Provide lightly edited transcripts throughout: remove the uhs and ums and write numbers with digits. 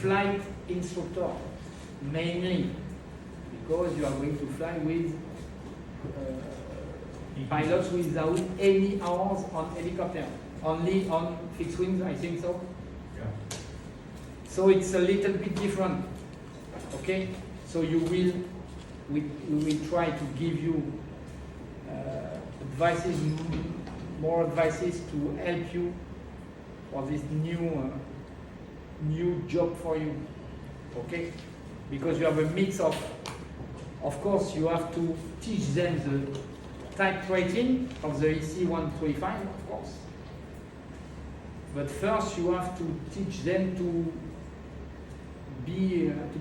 flight instructor, mainly because you are going to fly with pilots without any hours on helicopter, only on fixed wings, I think so. Yeah. So it's a little bit different, okay? So we will try to give you more advices to help you for this new job for you, okay? Because you have a mix of course, you have to teach them the type rating of the EC-135, of course. But first, you have to teach them to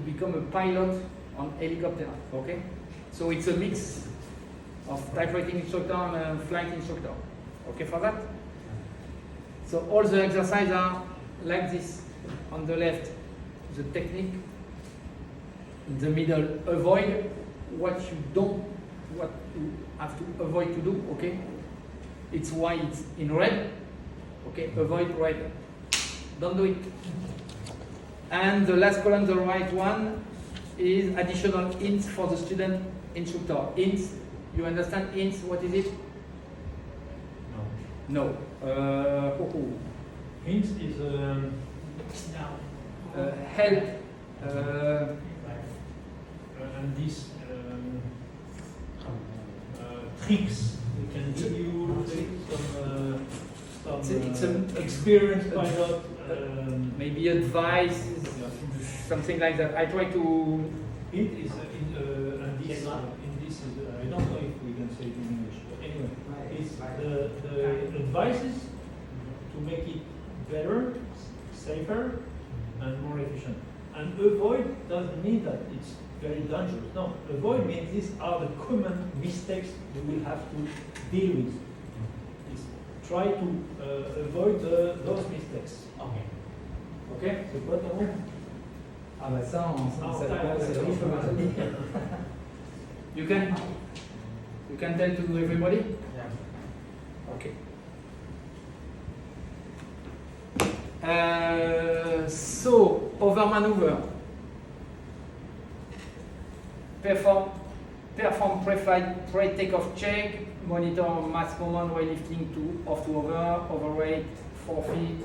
become a pilot on helicopter, okay? So it's a mix of type rating instructor and flight instructor, okay for that? So all the exercises are like this. On the left, the technique. In the middle, avoid what you have to avoid to do, okay? It's why it's in red, okay? Avoid red. Don't do it. And the last column, the right one, is additional hints for the student instructor. Hints, you understand hints, what is it? No. Hints is help. And these tricks, we can give you some It's an experienced pilot. Maybe advice, something like that. I try to. It is in this is, I don't know if we can say it in English, but anyway, it's the advices to make it better, safer, and more efficient. And avoid doesn't mean that it's very dangerous. No, avoid means these are the common mistakes we will have to deal with. It's try to avoid those mistakes. Okay. C'est quoi ton nom? Ah bah ça, c'est You can tell to everybody? Yeah. Okay. So, over maneuver. Perform pre-flight, pre-takeoff check, monitor mass moment while lifting off to overweight, 4 feet.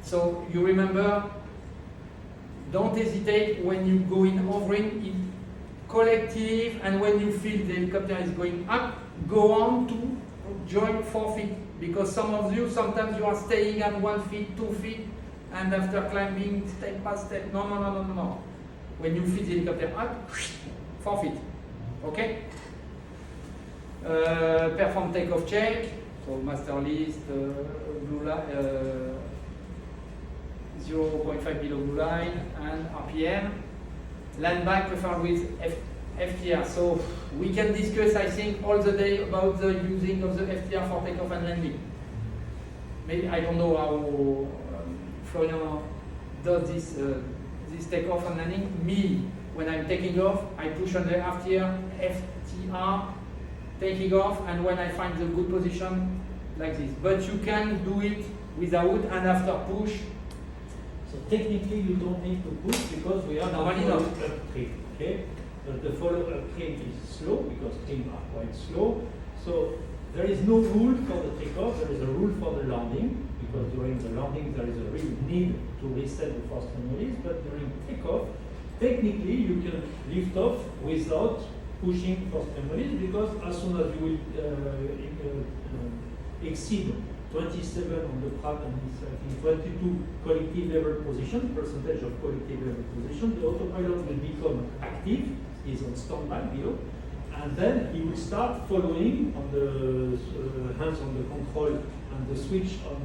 So you remember, don't hesitate when you go in hovering in collective, and when you feel the helicopter is going up, go on to join 4 feet. Because some of you, sometimes you are staying at 1 feet, 2 feet, and after climbing step by step. No. When you feel the helicopter up, 4 feet. Okay? Perform takeoff check. So master list, blue line, 0.5 below blue line, and RPM. Land back preferred with FTR. So we can discuss, I think, all the day about the using of the FTR for takeoff and landing. Maybe I don't know how Florian does this takeoff and landing. Me, when I'm taking off, I push on the FTR, taking off, and when I find the good position, like this. But you can do it without and after push. So technically, you don't need to push because we are normally not. Trim, okay? But the follow-up trim is slow because trim are quite slow. So there is no rule for the takeoff. There is a rule for the landing because during the landing there is a real need to reset the first memories. But during takeoff, technically you can lift off without pushing first memories because as soon as you will exceed 27 on the Pratt and 22 collective level position, percentage of collective level position, the autopilot will become active, is on standby below, and then he will start following on the hands on the control and the switch on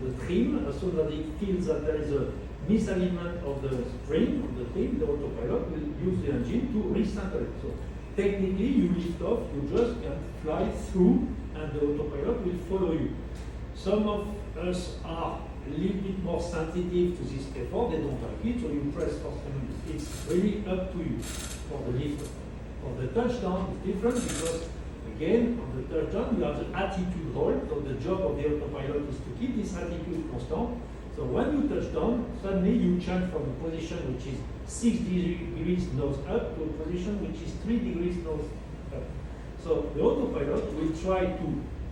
the trim. As soon as he feels that there is a misalignment of the string on the trim, the autopilot will use the engine to recenter it. So technically you lift off, you just can fly through and the autopilot will follow you. Some of us are a little bit more sensitive to this effort, they don't like it, so you press first and it's really up to you for the lift. For the touchdown, it's different because, again, on the touchdown, you have the attitude hold, so the job of the autopilot is to keep this attitude constant. So So when you touch down, suddenly you change from a position which is 6 degrees nose up to a position which is 3 degrees nose up. So the autopilot will try to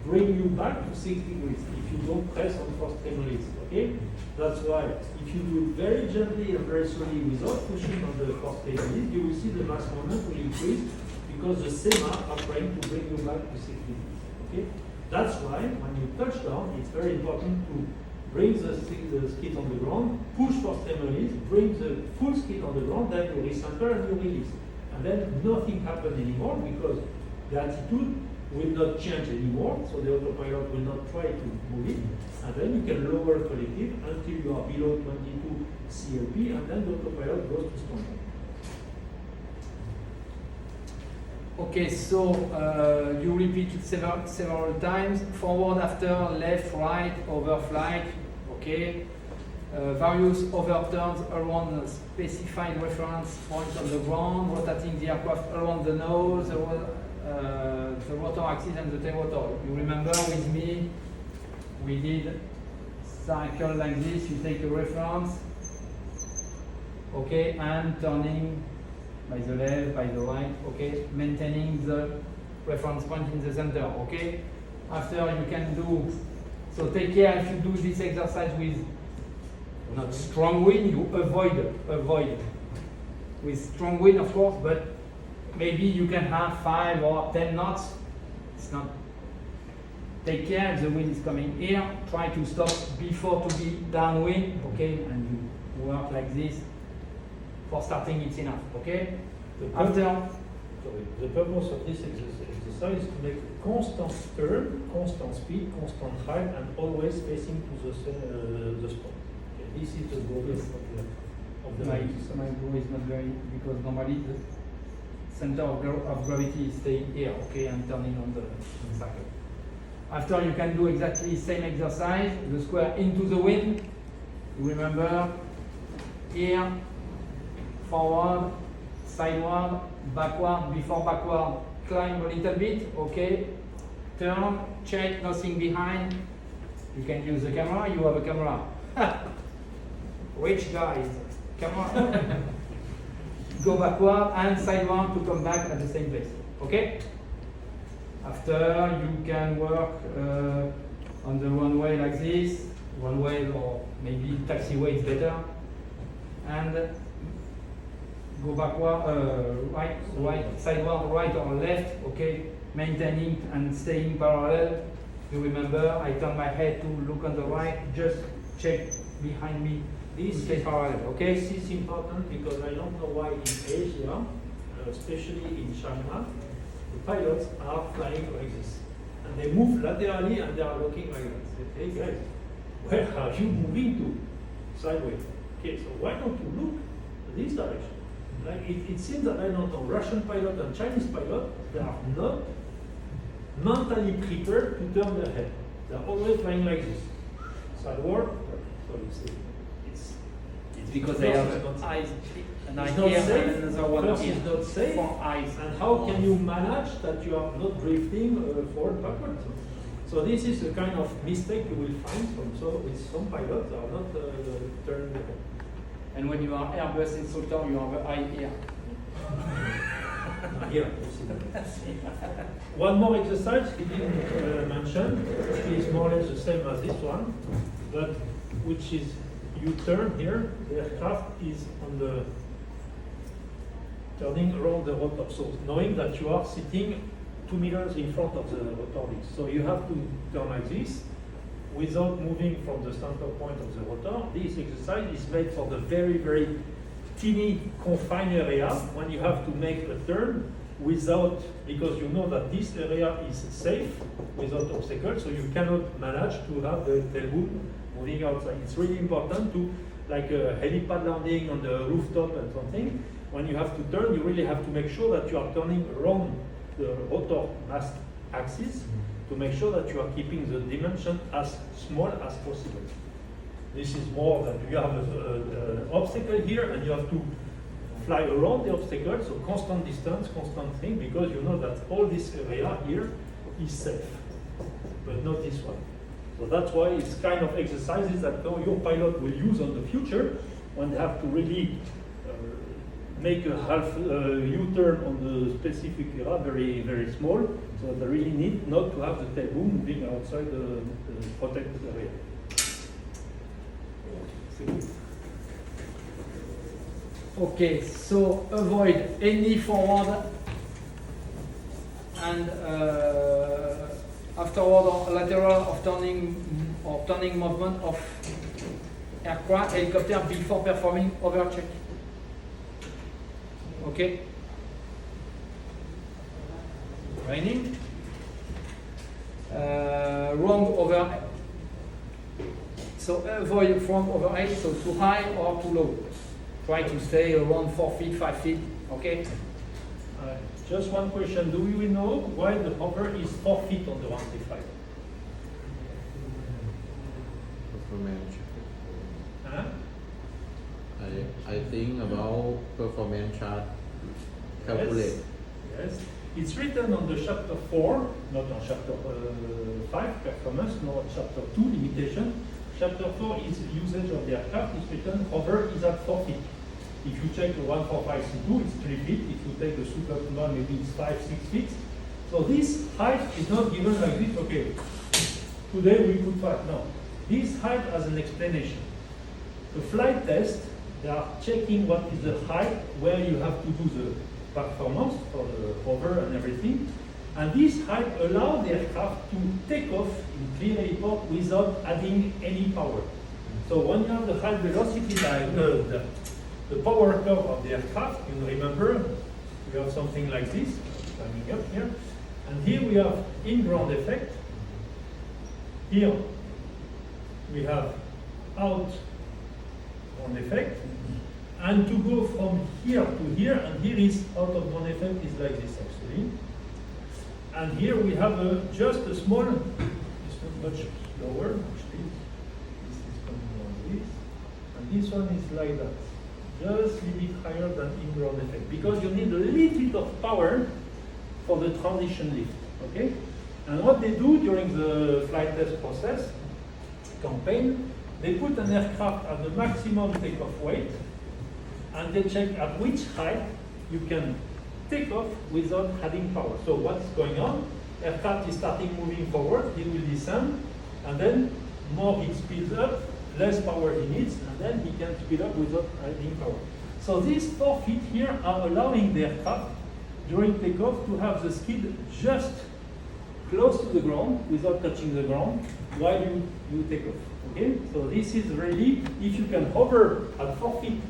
bring you back to 6 degrees if you don't press on first release, okay? That's why if you do it very gently and very slowly without pushing on the first release, you will see the mass moment will increase because the SEMA are trying to bring you back to 6 degrees, okay? That's why when you touch down, it's very important to bring the skid on the ground, push first release, bring the full skid on the ground, then you recenter and you release. And then nothing happens anymore because the attitude will not change anymore, so the autopilot will not try to move it, and then you can lower collective until you are below 22 CLP, and then the autopilot goes to standby. Okay, so you repeat it several times. Forward, after, left, right, overflight. Okay. Various overturns around a specified reference point on the ground, rotating the aircraft around the nose, the rotor axis and the tail rotor. You remember with me, we did cycle like this. You take a reference, okay, and turning by the left, by the right, okay, maintaining the reference point in the center, okay. After you can do, so take care if you do this exercise with not strong wind, you avoid with strong wind, of course, but maybe you can have 5 or 10 knots. It's not. Take care if the wind is coming here. Try to stop before to be downwind, okay, and you work like this. For starting, it's enough, okay? The purpose of this exercise is to make a constant turn, constant speed, constant height, and always facing to the spot. Okay, this is the goal of the exercise. My goal is not very, because normally the center of gravity is staying here, okay, and turning on the cycle. After you can do exactly same exercise, the square into the wind. You remember here, forward, sideward, backward, before backward, climb a little bit, okay, turn, check, nothing behind. You can use the camera, you have a camera. Rich guys, camera. Go backward and sideward to come back at the same place, okay? After you can work on the runway like this, runway or maybe taxiway is better, and go backward, right, sideward, right or left, okay, maintaining and staying parallel. You remember, I turn my head to look on the right, just check behind me. This is parallel, okay? This is important because I don't know why in Asia, especially in China, the pilots are flying like this. And they move laterally and they are looking like this. Hey guys, where are you moving to? Sideways. Okay, so why don't you look this direction? Like it seems that I don't know, Russian pilot and Chinese pilot, they are not mentally prepared to turn their head. They are always flying like this. Sideward, so it's because they have eyes, an eye here and another one here. Is not safe. For eyes. And how can you manage that you are not drifting forward backwards? So this is the kind of mistake you will find with some pilots are not turning the head. And when you are Airbus instructor, you have an eye here. Here, you see that. One more exercise he didn't mention, which is more or less the same as this one, but which is you turn here, the aircraft is on the turning around the rotor. So knowing that you are sitting 2 meters in front of the rotor disc. So you have to turn like this without moving from the center point of the rotor. This exercise is made for the very, very teeny confined area when you have to make a turn without, because you know that this area is safe without obstacles, so you cannot manage to have the tail boom moving outside. It's really important to, like a helipad landing on the rooftop and something, when you have to turn, you really have to make sure that you are turning around the rotor mast axis to make sure that you are keeping the dimension as small as possible. This is more that you have an obstacle here and you have to fly around the obstacle, so constant distance, constant thing, because you know that all this area here is safe, but not this one. So that's why it's kind of exercises that your pilot will use on the future when they have to really make a half U-turn on the specific area, very, very small. So they really need not to have the tail boom moving outside the protected area. Okay, so avoid any forward and afterward or lateral of turning movement of aircraft, helicopter before performing overcheck. Okay? Raining. Wrong over. So avoid wrong overhead, so too high or too low. Try to stay around 4 feet, 5 feet. Okay? Just one question. Do we know why the hover is 4 feet on the 135? Performance. Huh? I think about performance chart. Calculate. Yes. It's written on the chapter 4, not on chapter 5, performance, no, chapter 2, limitation. Chapter 4 is usage of the aircraft. It's written hover is at 4 feet. If you check the 145 C2, it's 3 feet. If you take the Super Puma, maybe it's 5, 6 feet. So this height is not given like this, okay, today we put 5. No. This height has an explanation. The flight test, they are checking what is the height where you have to do the performance for the hover and everything. And this height allows the aircraft to take off in clear airport without adding any power. So when you have the high velocity line, the power curve of the aircraft, you remember, we have something like this, coming up here. And here we have in-ground effect. Here we have out-ground effect. And to go from here to here, and here is out-of-ground effect is like this actually. And here we have just a small, it's not much lower actually. This is coming like this. And this one is like that. Just a little bit higher than in-ground effect. Because you need a little bit of power for the transition lift. Okay? And what they do during the flight test process, campaign, they put an aircraft at the maximum takeoff weight, and they check at which height you can take off without adding power. So what's going on? Aircraft is starting moving forward, he will descend, and then more he speeds up, less power he needs, and then he can speed up without adding power. So these 4 feet here are allowing the aircraft during takeoff to have the skid just close to the ground without touching the ground while you take off. Okay? So this is really, if you can hover at 4 feet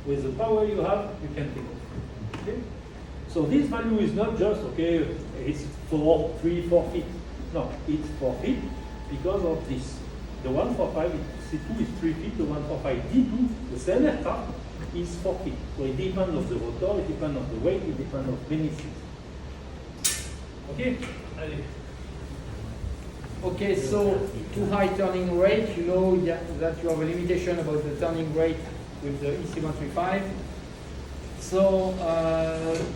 with the power you have, you can take off. Okay? So this value is not just, okay, it's 3-4 feet. No, it's 4 feet because of this. The 145 C2 is 3 feet, the 145 D2, the same aircraft, is 4 feet. So it depends on the rotor, it depends on the weight, it depends on many things. Okay? Okay, so too high turning rate, you know that you have a limitation about the turning rate with the EC135. So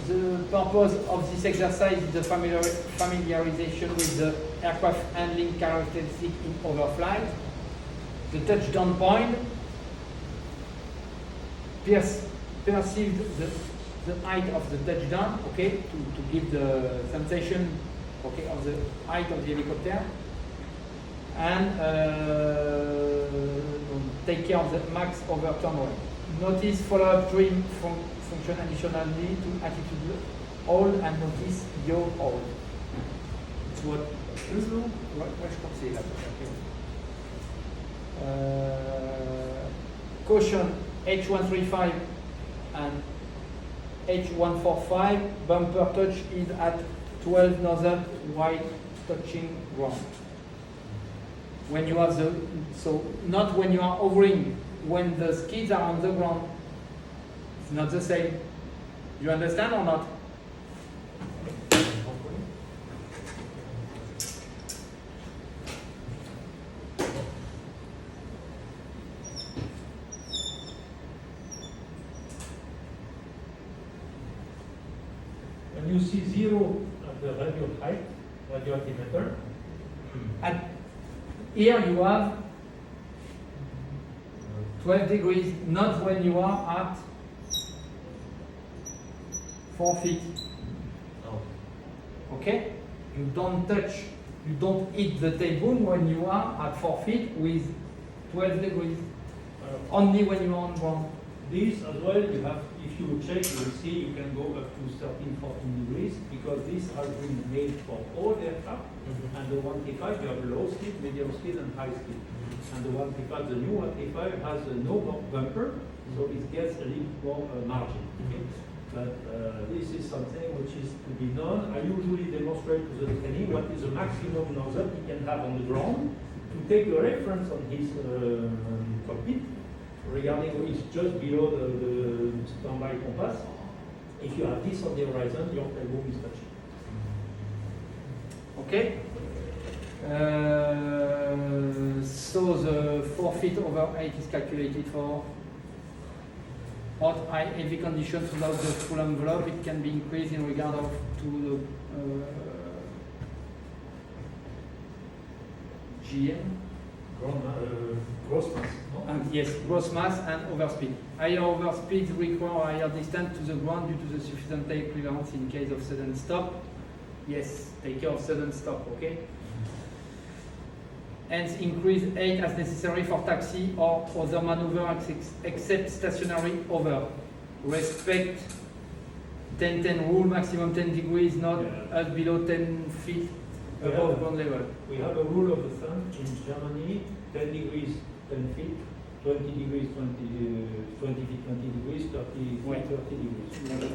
the purpose of this exercise is the familiarization with the aircraft handling characteristic in overflight. The touchdown point perceived the height of the touchdown, okay, to give the sensation, okay, of the height of the helicopter, and take care of the max overturn rate. Notice follow-up trim function additionally to attitude hold and notice yaw hold. It's what je crois que c'est là. Caution H135 and H145 bumper touch is at 12 knots while touching ground. When you have the, so not when you are hovering, when the skids are on the ground, it's not the same. You understand or not? When you see 0 at the radio height, radio altimeter, At here you have 12 degrees, not when you are at 4 feet. Okay? You don't touch, you don't hit the table when you are at 4 feet with 12 degrees. Only when you are on ground. This as well, you have, if you check, you will see you can go up to 13, 14 degrees because these are been made for all aircraft. And the 135, you have low speed, medium speed, and high speed. And the 135, the new 135 has no bumper, so it gets a little more margin. Okay? But this is something which is to be done. I usually demonstrate to the trainee what is the maximum nozzle he can have on the ground to take a reference on his cockpit regarding it's just below the standby compass. If you have this on the horizon, your tailboom is touching. Okay? So the 4 feet over 8 is calculated for hot, high, heavy conditions without the full envelope. It can be increased in regard of to the GM. Gross mass. No? And yes, gross mass and overspeed. Higher overspeed require higher distance to the ground due to the sufficient tail clearance in case of sudden stop. Yes, take care of sudden stop, okay? Hence, increase 8 as necessary for taxi or other maneuver except stationary over. Respect 10-10 rule, maximum 10 degrees, not at below 10 feet above ground level. We have a rule of the thumb in Germany, 10 degrees, 10 feet, 20 degrees, 20 feet, 20 degrees, 30 feet, 30 degrees.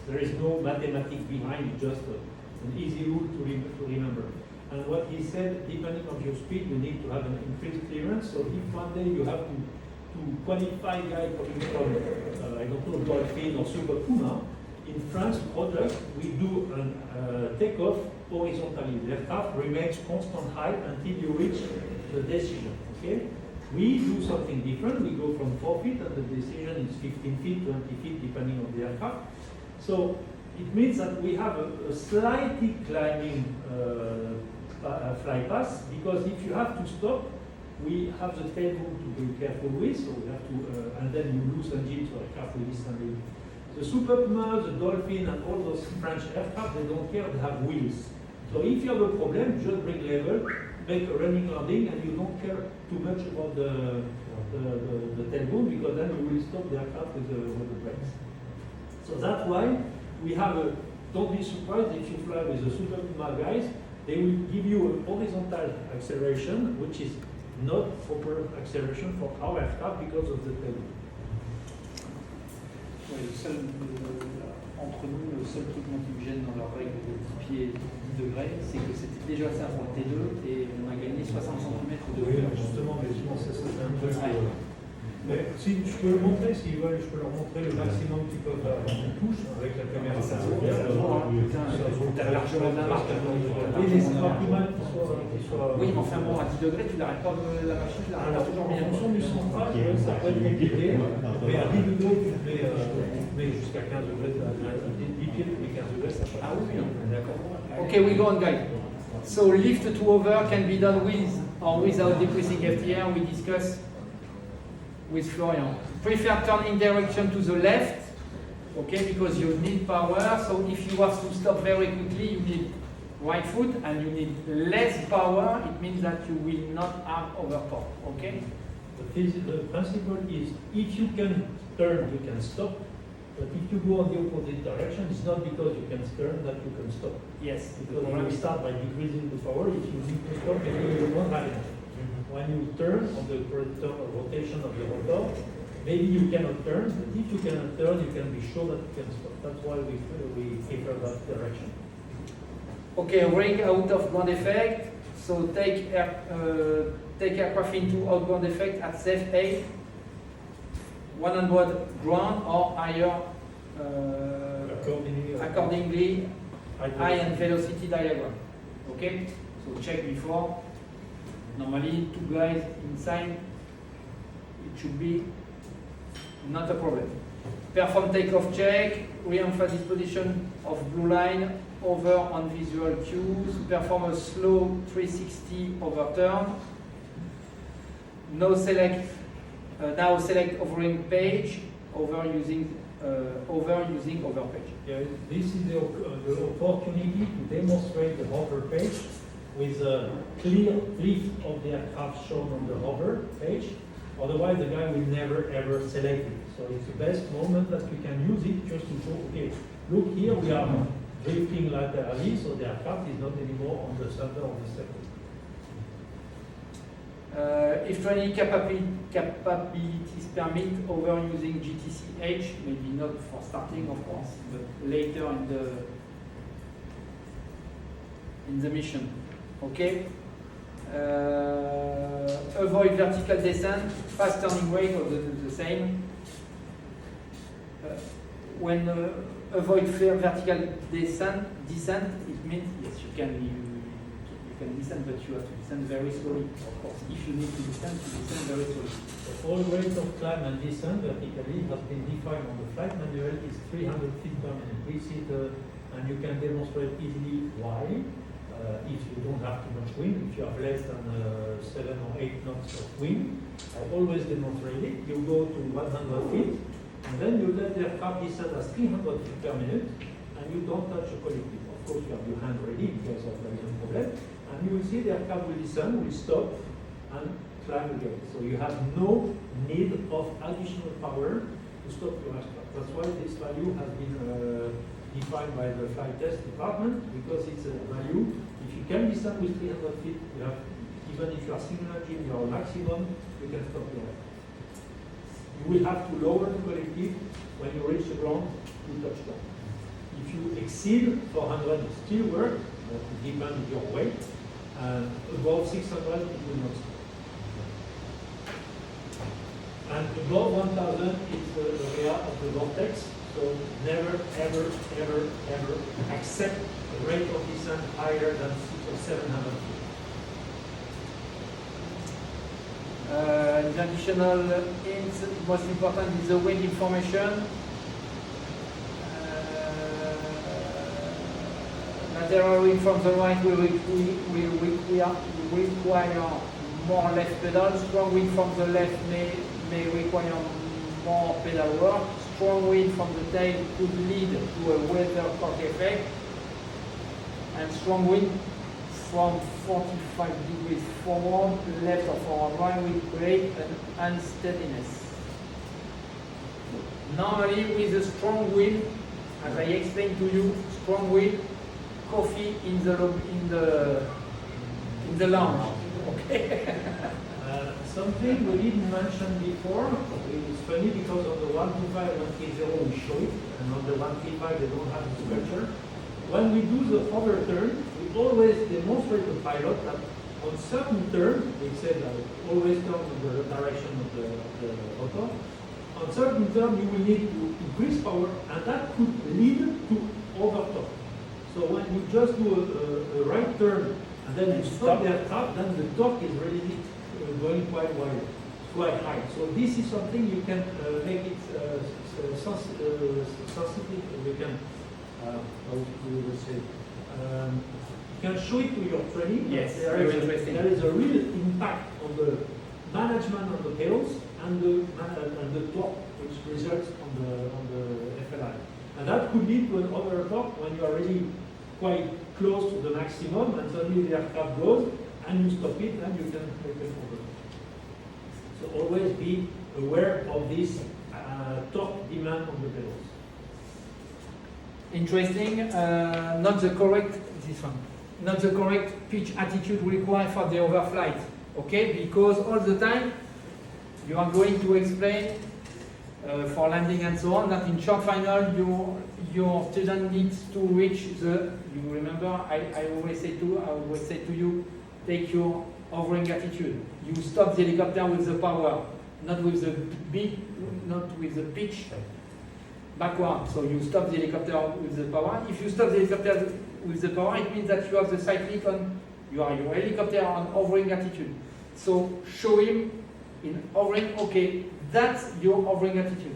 There is no mathematics behind it, just an easy rule to remember. And what he said, depending on your speed, you need to have an increased clearance. So if one day you have to qualify guy coming from, I don't know, Dolphin or Super Puma, in France product, we do a takeoff horizontally. The aircraft remains constant height until you reach the decision, okay? We do something different. We go from 4 feet and the decision is 15 feet, 20 feet, depending on the aircraft. So it means that we have a slightly climbing fly path, because if you have to stop, we have the tailboom to be careful with, so we have to, and then you lose engine, so aircraft will descend. The Super Puma, the Dolphin, and all those French aircraft, they don't care, they have wheels. So if you have a problem, just bring level, make a running landing, and you don't care too much about the tailboom, because then you will stop the aircraft with the brakes. So that's why we have a, don't be surprised if you fly with the Super Puma guys, they will give you a horizontal acceleration, which is not proper acceleration for our aircraft because of the tailboom. Ouais, entre nous, le seul truc qui me gêne dans leur règle de 10 pieds 10 degrés, c'est que c'était déjà ça pour le T2 et on a gagné 60 cm de Oui, justement, mais je pense que c'est un truc. Mais si je peux le montrer, s'ils veulent, je peux leur montrer le maximum qu'ils peuvent avoir en touche avec la caméra. Ça t'as largement de la marque. Oui, mais c'est pas plus mal qu'il soit. Oui, mais enfin bon, à 10 degrés, tu l'arrêtes pas la machine, tu l'arrêtes pas toujours bien. En fonction du central, ça peut être compliqué, mais à 10 degrés, tu mets jusqu'à 15 degrés, 10 pieds, tu mets 15 degrés, ça passe. Ah oui, d'accord. Okay, we go on, guys. So lift to over can be done with or without decreasing FTR. We discuss with Florian. Prefer turning direction to the left, okay, because you need power. So if you have to stop very quickly, you need right foot and you need less power. It means that you will not have overtorque, okay? The principle is if you can turn, you can stop. But if you go on the opposite direction, it's not because you can turn that you can stop. Yes. Because when we start by decreasing the power, if you need to stop, maybe you won't have it. When you turn on the rotation of the rotor, maybe you cannot turn, but if you cannot turn, you can be sure that you can stop. That's why we prefer that direction. Okay, ring out of ground effect. So take aircraft into outbound effect at safe 8, 100 ground or higher accordingly height and velocity diagram. Okay, so check before. Normally, 2 guys inside, it should be not a problem. Perform takeoff check, re-emphasize position of blue line over on visual cues, perform a slow 360 overturn, Now select hovering page over using hover page. Yeah, this is the opportunity to demonstrate the hover page with a clear lift of the aircraft shown on the hover page. Otherwise, the guy will never ever select it. So it's the best moment that we can use it just to show, okay, look here, we are drifting laterally, so the aircraft is not anymore on the center of the circle. If training capabilities permit over using GTCH, maybe not for starting, of course, but later in the mission. Okay. Avoid vertical descent, fast turning rate, or the same. When avoid vertical descent, it means yes, you can descend, but you have to descend very slowly. Of course, if you need to descend very slowly. The all rate of climb and descent vertically has been defined on the flight manual is 300 feet per minute. We see and you can demonstrate easily why. If you don't have too much wind, if you have less than 7 or 8 knots of wind, I always demonstrate it. You go to 100 feet, and then you let the aircraft descend at 300 feet per minute, and you don't touch the collective. Of course, you have your hand ready because of the problem, and you will see the aircraft will descend, will stop, and climb again. So you have no need of additional power to stop your aircraft. That's why this value has been defined by the flight test department, because it's a value. If you can descend with 300 feet, you have, even if you are single engine, your maximum, you can stop your aircraft. You will have to lower the collective when you reach the ground to touchdown. If you exceed 400, it still work, but it depends on your weight. And above 600, it will not stop. And above 1000 is the area of the vortex. So never, ever, ever, ever accept a rate of descent higher than 600 or 700 feet. The additional hints, most important is the wind information. Lateral wind from the right will require more left pedal. Strong wind from the left may require more pedal work. Strong wind from the tail could lead to a weathercock effect, and strong wind from 45 degrees forward, left or forward right will create an unsteadiness. Normally with a strong wind, as I explained to you, strong wind, coffee in the lounge. Okay. Something we didn't mention before, it's funny because on the 125 and 130 we show it, and on the 135 they don't have the structure. When we do the hover turn, we always demonstrate to the pilot that on certain turn, we say that always turn in the direction of the rotor. On certain turn, you will need to increase power, and that could lead to overtorque. So when you just do a right turn, and then you stop the aircraft, then the torque is really going quite wide, quite high. So this is something you can make it sensitive. You can, how do you say? You can show it to your training. Yes, there is a real impact on the management of the tails and the torque, which results on the FLI. And that could lead to an overtorque when you are really quite close to the maximum, and suddenly the aircraft goes, and you stop it, and you can make it over. So always be aware of this torque demand on the pedals. Interesting. Not the correct pitch attitude required for the overflight. Okay, because all the time you are going to explain for landing and so on that in short final your student needs to reach the. You remember I always say to you, take your hovering attitude. You stop the helicopter with the power, not with the beat, not with the pitch backward. So you stop the helicopter with the power. If you stop the helicopter with the power, it means that you have the cyclic on, your helicopter on hovering attitude. So show him in hovering, okay, that's your hovering attitude.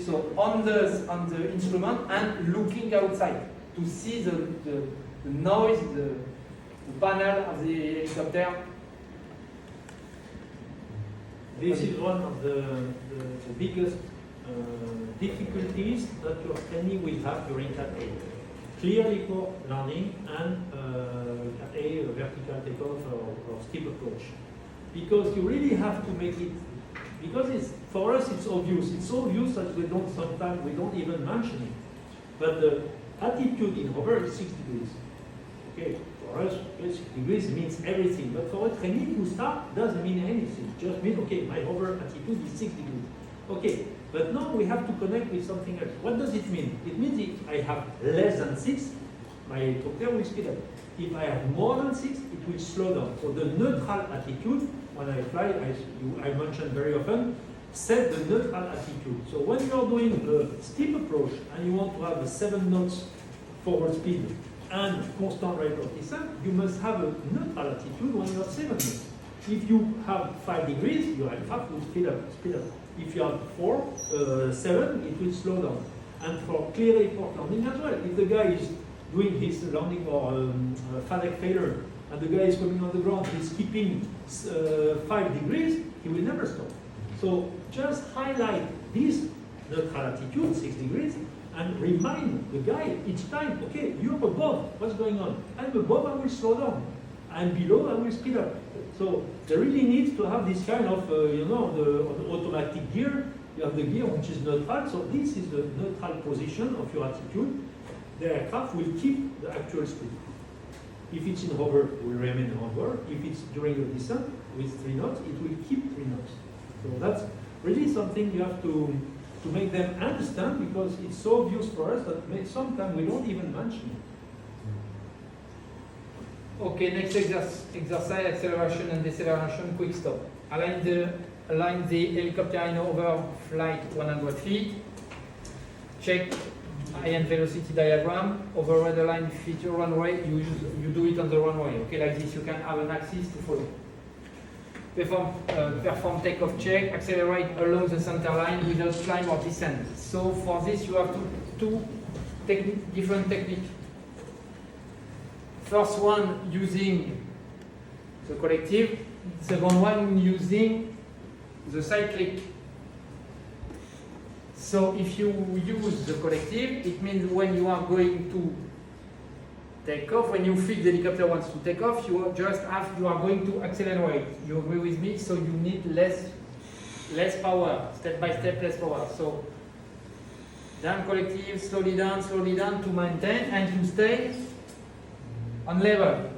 So on the instrument and looking outside to see the noise, the panel of the helicopter. This is one of the biggest difficulties that your trainee will have during Cat A. Clear report landing and Cat A vertical takeoff or steep approach. Because you really have to make it, because for us it's obvious. It's so obvious that sometimes we don't even mention it. But the attitude in hover is 6 degrees. Okay, for us, 6 degrees means everything. But for a trainee who start, doesn't mean anything. Just mean, okay, my hover attitude is 6 degrees. Okay, but now we have to connect with something else. What does it mean? It means if I have less than 6, my helicopter will speed up. If I have more than 6, it will slow down. So the neutral attitude, when I fly, I mentioned very often, set the neutral attitude. So when you are doing a steep approach and you want to have a 7 knots forward speed and constant rate of descent, you must have a neutral attitude when you have 7 knots. If you have 5 degrees, your aircraft will speed up. If you have 7, it will slow down. And for clear report landing as well, if the guy is doing his landing or FADEC failure, and the guy is coming on the ground, he's keeping 5 degrees, he will never stop. So just highlight this neutral attitude, 6 degrees, and remind the guy each time, okay, you're above, what's going on? I'm above, I will slow down. I'm below, I will speed up. So they really need to have this kind of, on the automatic gear, you have the gear which is neutral, so this is the neutral position of your attitude. The aircraft will keep the actual speed. If it's in hover, it will remain in hover. If it's during the descent with 3 knots, it will keep 3 knots. So that's really something you have to make them understand, because it's so obvious for us that sometimes we don't even mention it. Okay, next exercise, acceleration and deceleration, quick stop. Align the helicopter in over flight 100 feet. Check high-end velocity diagram. Over the line feature runway, you do it on the runway. Okay, like this, you can have an axis to follow. Perform takeoff check, accelerate along the center line without climb or descent. So for this, you have two different techniques. First one using the collective, second one using the cyclic. So if you use the collective, it means when you are going to take off, when you feel the helicopter wants to take off, you are going to accelerate. You agree with me? So you need less power, step by step, less power. So down collective, slowly down to maintain and to stay on level.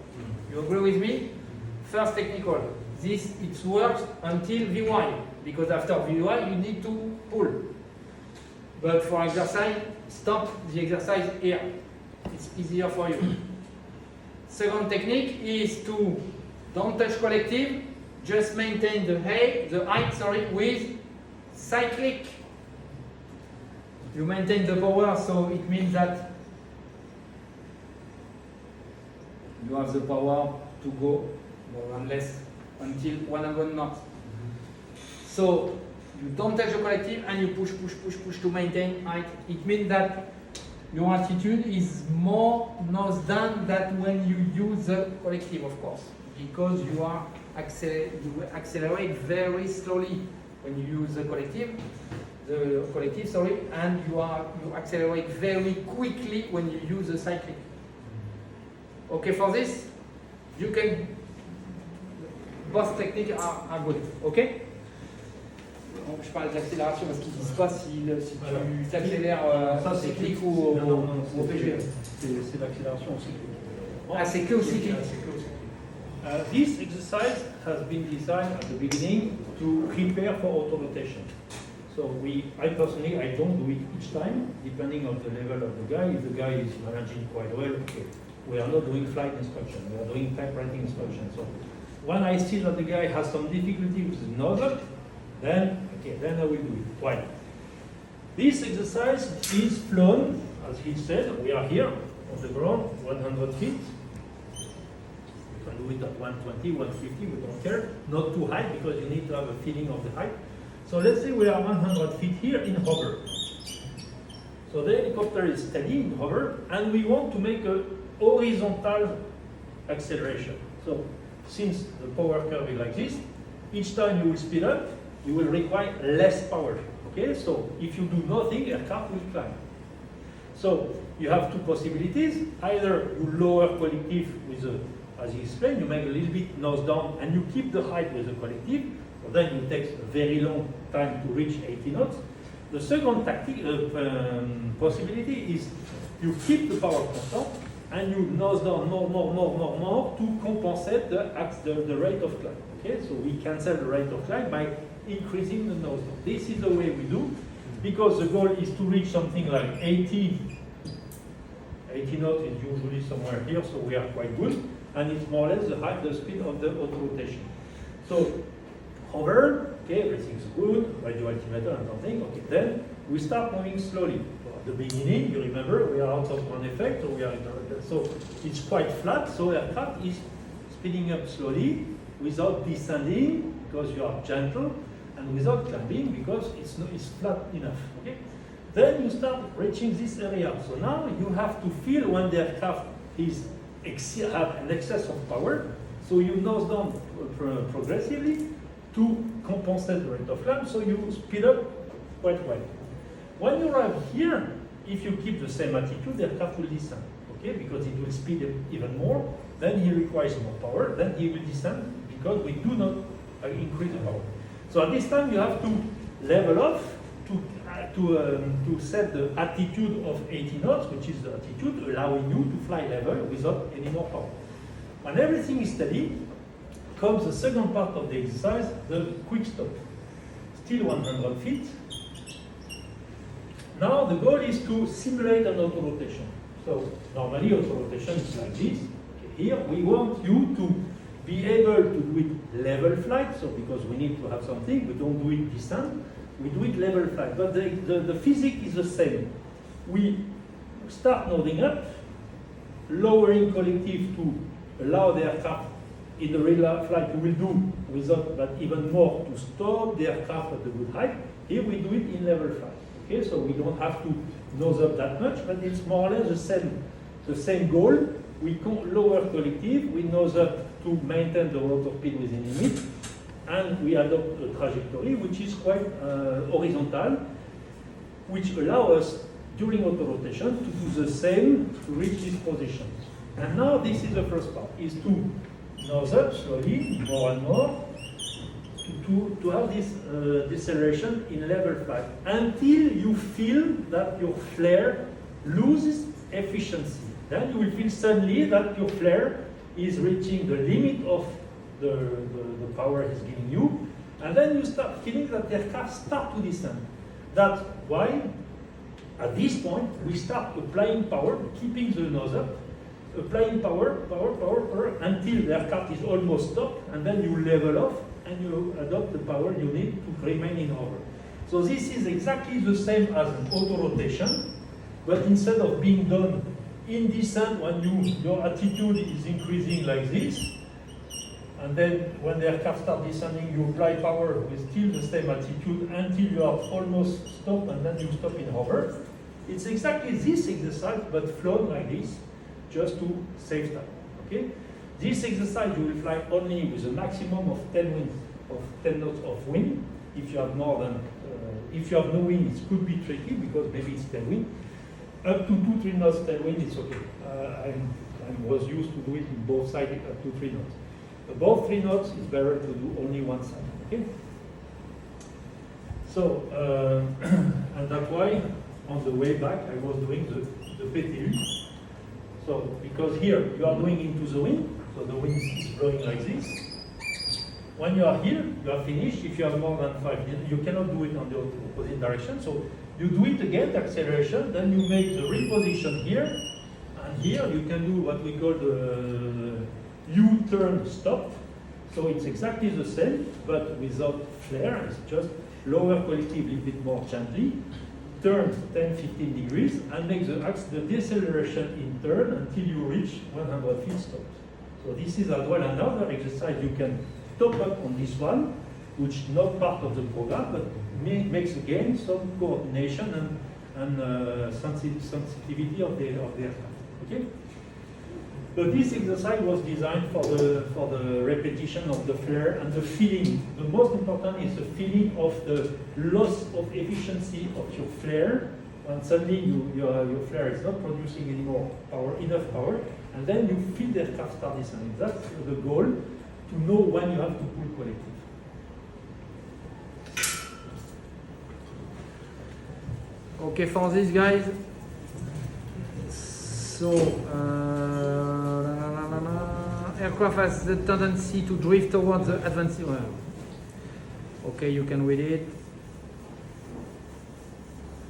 You agree with me? First technical. This it works until VY, because after VY you need to pull. But for exercise, stop the exercise here. It's easier for you. Second technique is to don't touch collective, just maintain the height with cyclic. You maintain the power, so it means that you have the power to go more and less until 100 knots. So you don't touch the collective and you push to maintain height. It means that your attitude is more nose down than when you use the collective, of course, because you accelerate very slowly when you use the collective, and you accelerate very quickly when you use the cyclic. Okay, for this, you can, both techniques are good, okay? Je parle d'accélération parce qu'ils ne disent pas si tu t'accélères cyclique ou au PG. C'est l'accélération au cyclique. Ah, c'est que au cyclique. This exercise has been designed at the beginning to prepare for auto rotation. So I personally don't do it each time, depending on the level of the guy. If the guy is managing quite well, okay. We are not doing flight instruction, we are doing typewriting instruction. So when I see that the guy has some difficulty with the nozzle, then I will do it. Why? This exercise is flown, as he said, we are here on the ground, 100 feet. You can do it at 120, 150, we don't care. Not too high, because you need to have a feeling of the height. So let's say we are 100 feet here in hover. So the helicopter is steady in hover, and we want to make a horizontal acceleration. So since the power curve is like this, each time you will speed up, you will require less power. Okay, so if you do nothing, aircraft will climb. So you have two possibilities. Either you lower collective with a, as you explained, you make a little bit nose down and you keep the height with the collective, so then it takes a very long time to reach 80 knots. The second possibility is you keep the power constant and you nose down more to compensate the rate of climb. Okay, so we cancel the rate of climb by increasing the nose down. This is the way we do, because the goal is to reach something like 80 knots is usually somewhere here, so we are quite good, and it's more or less the speed of the auto rotation. So hover, okay, everything's good, radio altimeter and something, okay, then we start moving slowly. So at the beginning, you remember, we are out of one effect, so it's quite flat, so aircraft is speeding up slowly without descending, because you are gentle, and without climbing, because it's flat enough, okay? Then you start reaching this area. So now you have to feel when the aircraft have an excess of power, so you nose down progressively to compensate the rate of climb, so you speed up quite well. When you arrive here, if you keep the same attitude, the aircraft will descend, okay? Because it will speed up even more, then he requires more power, then he will descend, because we do not increase the power. So at this time you have to level off to set the attitude of 80 knots, which is the attitude allowing you to fly level without any more power. When everything is steady, comes the second part of the exercise, the quick stop. Still 100 feet. Now the goal is to simulate an auto rotation. So normally auto rotation is like this. Okay, here we want you to be able to do it level flight, so because we need to have something, we don't do it descent, we do it level flight. But the physics is the same. We start nosing up, lowering collective to allow the aircraft in the regular flight we will do without, but even more to stop the aircraft at the good height. Here we do it in level flight. Okay, so we don't have to nose up that much, but it's more or less the same goal. We lower collective, we nose up to maintain the rotor speed within limit, and we adopt a trajectory which is quite horizontal, which allows us during auto rotation to do the same to reach these positions. And now this is the first part, is to nose up slowly, more and more, to have this deceleration in level flight until you feel that your flare loses efficiency. Then you will feel suddenly that your flare is reaching the limit of the power it's giving you, and then you start feeling that the aircraft start to descend. That's why at this point we start applying power, keeping the nose up, applying power until the aircraft is almost stopped, and then you level off and you adopt the power you need to remain in hover. So this is exactly the same as an auto rotation, but instead of being done in descent when your attitude is increasing like this, and then when the aircraft starts descending, you apply power with still the same attitude until you are almost stopped, and then you stop in hover. It's exactly this exercise, but flown like this, just to save time. Okay? This exercise you will fly only with a maximum of 10 knots of wind. If you have more than, if you have no wind, it could be tricky because maybe it's 10 wind. Up to 2-3 knots tailwind, it's okay. I was used to do it in both sides up to 3 knots. Above 3 knots, it's better to do only one side. Okay. So, and that's why on the way back I was doing the PTU. So because here you are going into the wind, so the wind is blowing like this. When you are here, you are finished. If you have more than 5 minutes, you cannot do it on the opposite direction. So you do it again, the acceleration, then you make the reposition here, and here you can do what we call the U-turn stop. So it's exactly the same, but without flare. It's just lower quality a little bit more gently, turn 10-15 degrees, and make the deceleration in turn until you reach 100 feet stop. So this is as well another exercise you can top up on this one, which is not part of the program, but makes again some coordination and sensitivity of the aircraft. Okay. But this exercise was designed for the repetition of the flare and the feeling. The most important is the feeling of the loss of efficiency of your flare. And suddenly your flare is not producing any more power, enough power, and then you feel the aircraft start descending. That's the goal, to know when you have to pull collective. Okay, for these guys, so aircraft has the tendency to drift towards the advanced. Okay, you can read it.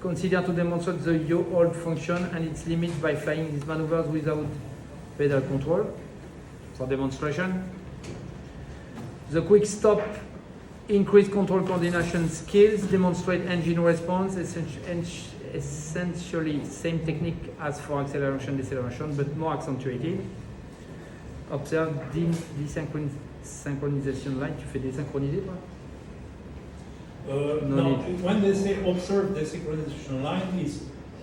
Consider to demonstrate the yaw-hold function and its limits by flying these maneuvers without pedal control. For demonstration, the quick stop, increased control coordination skills, demonstrate engine response, essentially same technique as for acceleration, deceleration, but more accentuated. Observe desynchronization line. Tu fais désynchronisier, toi? No, when they say observe the synchronization line, is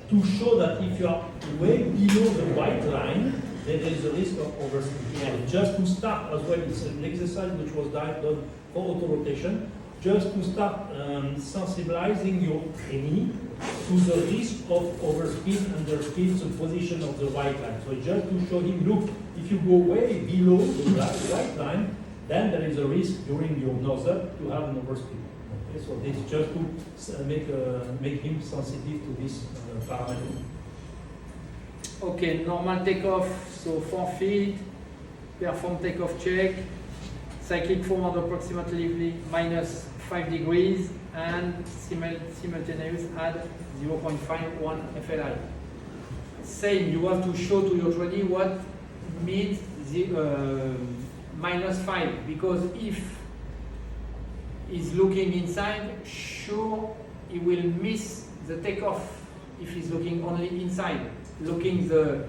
to show that if you are way below the white line, then there is a risk of overspeeding. And just to start as well, it's an exercise which was done for auto rotation, just to start sensibilizing your trainee to the risk of overspeed, underspeed, the position of the white line. So just to show him, look, if you go way below the white line, then there is a risk during your nose up to have an overspeed. Okay, so this is just to make him sensitive to this parameter. Okay, normal takeoff, so 4 feet, perform takeoff check, cyclic forward approximately minus 5 degrees, and simultaneous add 0.51 FLI. Same, you have to show to your trainee what means the minus 5, because if he's looking inside, sure he will miss the takeoff if he's looking only inside. Looking the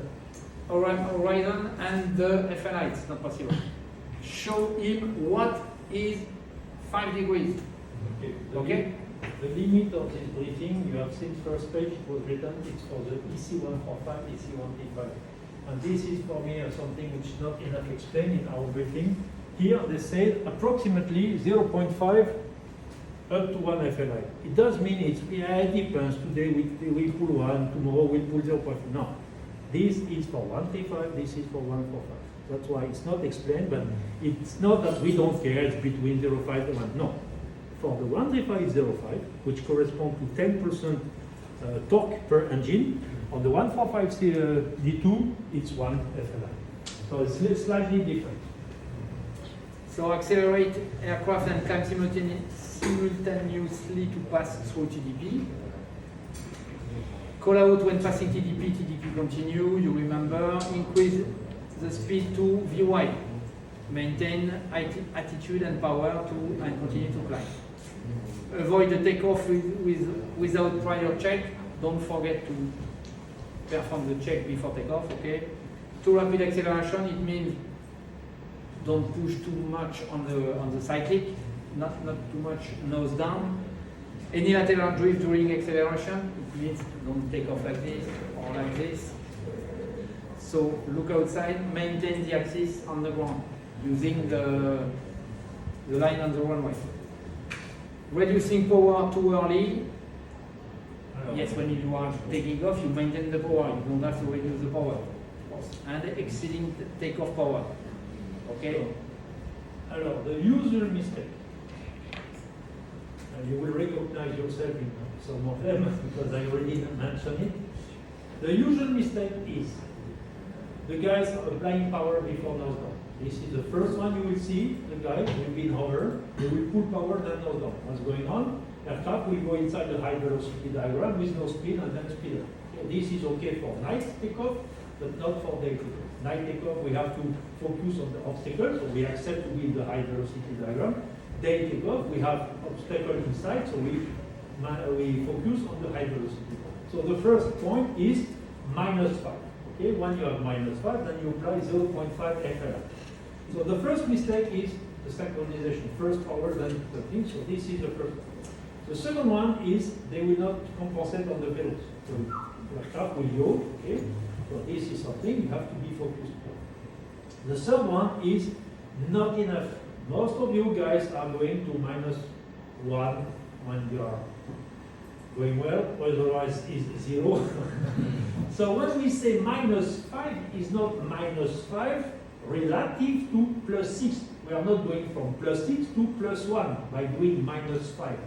horizon and the FLI, it's not possible. Show him what is 5 degrees. Okay? The limit of this briefing, you have seen first page, it was written, it's for the EC145, EC135. And this is for me something which is not enough explained in our briefing. Here they said approximately 0.5 up to 1 FLI. It does mean it depends. Today we pull 1, tomorrow we pull 0.5. No. This is for 135, this is for 145. That's why it's not explained, but it's not that we don't care, it's between 0.5 and 1. No. For the 135 is 0.5, which corresponds to 10% torque per engine. On the 145 D2, it's 1 FLI. So it's slightly different. So accelerate aircraft and climb simultaneously to pass through TDP. Call out when passing TDP, TDP continue, you remember. Increase the speed to VY. Maintain attitude and power and continue to climb. Avoid the takeoff without prior check. Don't forget to perform the check before takeoff, okay? Too rapid acceleration, it means don't push too much on the cyclic, not too much nose down. Any lateral drift during acceleration, it means don't take off like this or like this. So look outside, maintain the axis on the ground using the line on the runway. Reducing power too early. Yes, when you are taking off, you maintain the power. You don't have to reduce the power. And exceeding takeoff power. Okay? Alors, the usual mistake. And you will recognize yourself in some of them because I already mentioned it. The usual mistake is the guys are applying power before nose down. This is the first one you will see. The guy will be in hover. They will pull power, then nose down. What's going on? Aircraft will go inside the high velocity diagram with no speed and then speed up. So this is okay for night takeoff, but not for day takeoff. Night takeoff, we have to focus on the obstacles, so we accept to be in the high velocity diagram. Day takeoff, we have obstacles inside, so we focus on the high velocity. So the first point is -5. Okay, when you have -5, then you apply 0.5 FLI. So the first mistake is the synchronization. First power, then the thing. So this is the first one. The second one is they will not compensate on the pedals. So the aircraft will yaw, okay? So this is something you have to be focused on. The third one is not enough. Most of you guys are going to -1 when you are going well, otherwise is 0. So when we say -5, it's not -5 relative to +6. We are not going from +6 to +1 by doing -5.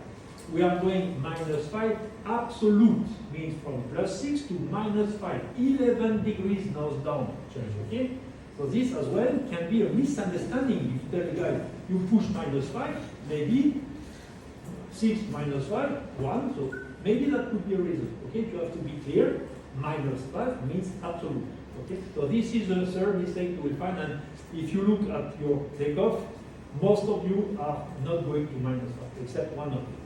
We are going -5 absolute, means from +6 to -5, 11 degrees nose down change, okay? So this as well can be a misunderstanding. If you tell the guy, you push -5, maybe 6 -5, 1, so maybe that could be a reason, okay? You have to be clear, -5 means absolute, okay? So this is the third mistake you will find, and if you look at your takeoff, most of you are not going to -5, except one of you.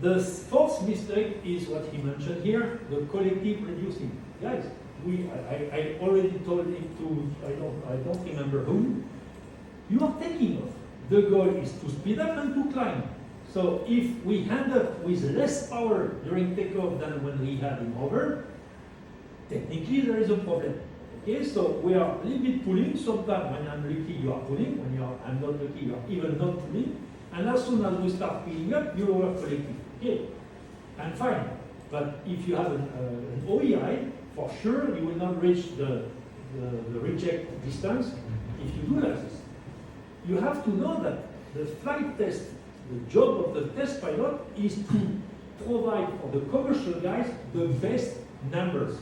The fourth mistake is what he mentioned here, the collective reducing. Guys, I already told him to, I don't remember who, you are taking off. The goal is to speed up and to climb. So if we end up with less power during takeoff than when we had in hover, technically there is a problem. Okay, so we are a little bit pulling. Sometimes when I'm lucky, you are pulling. When I'm not lucky, you are even not pulling. And as soon as we start speeding up, you lower collective. Okay, and fine. But if you have an OEI, for sure you will not reach the reject distance if you do like this. You have to know that the flight test, the job of the test pilot is to provide for the commercial guys the best numbers.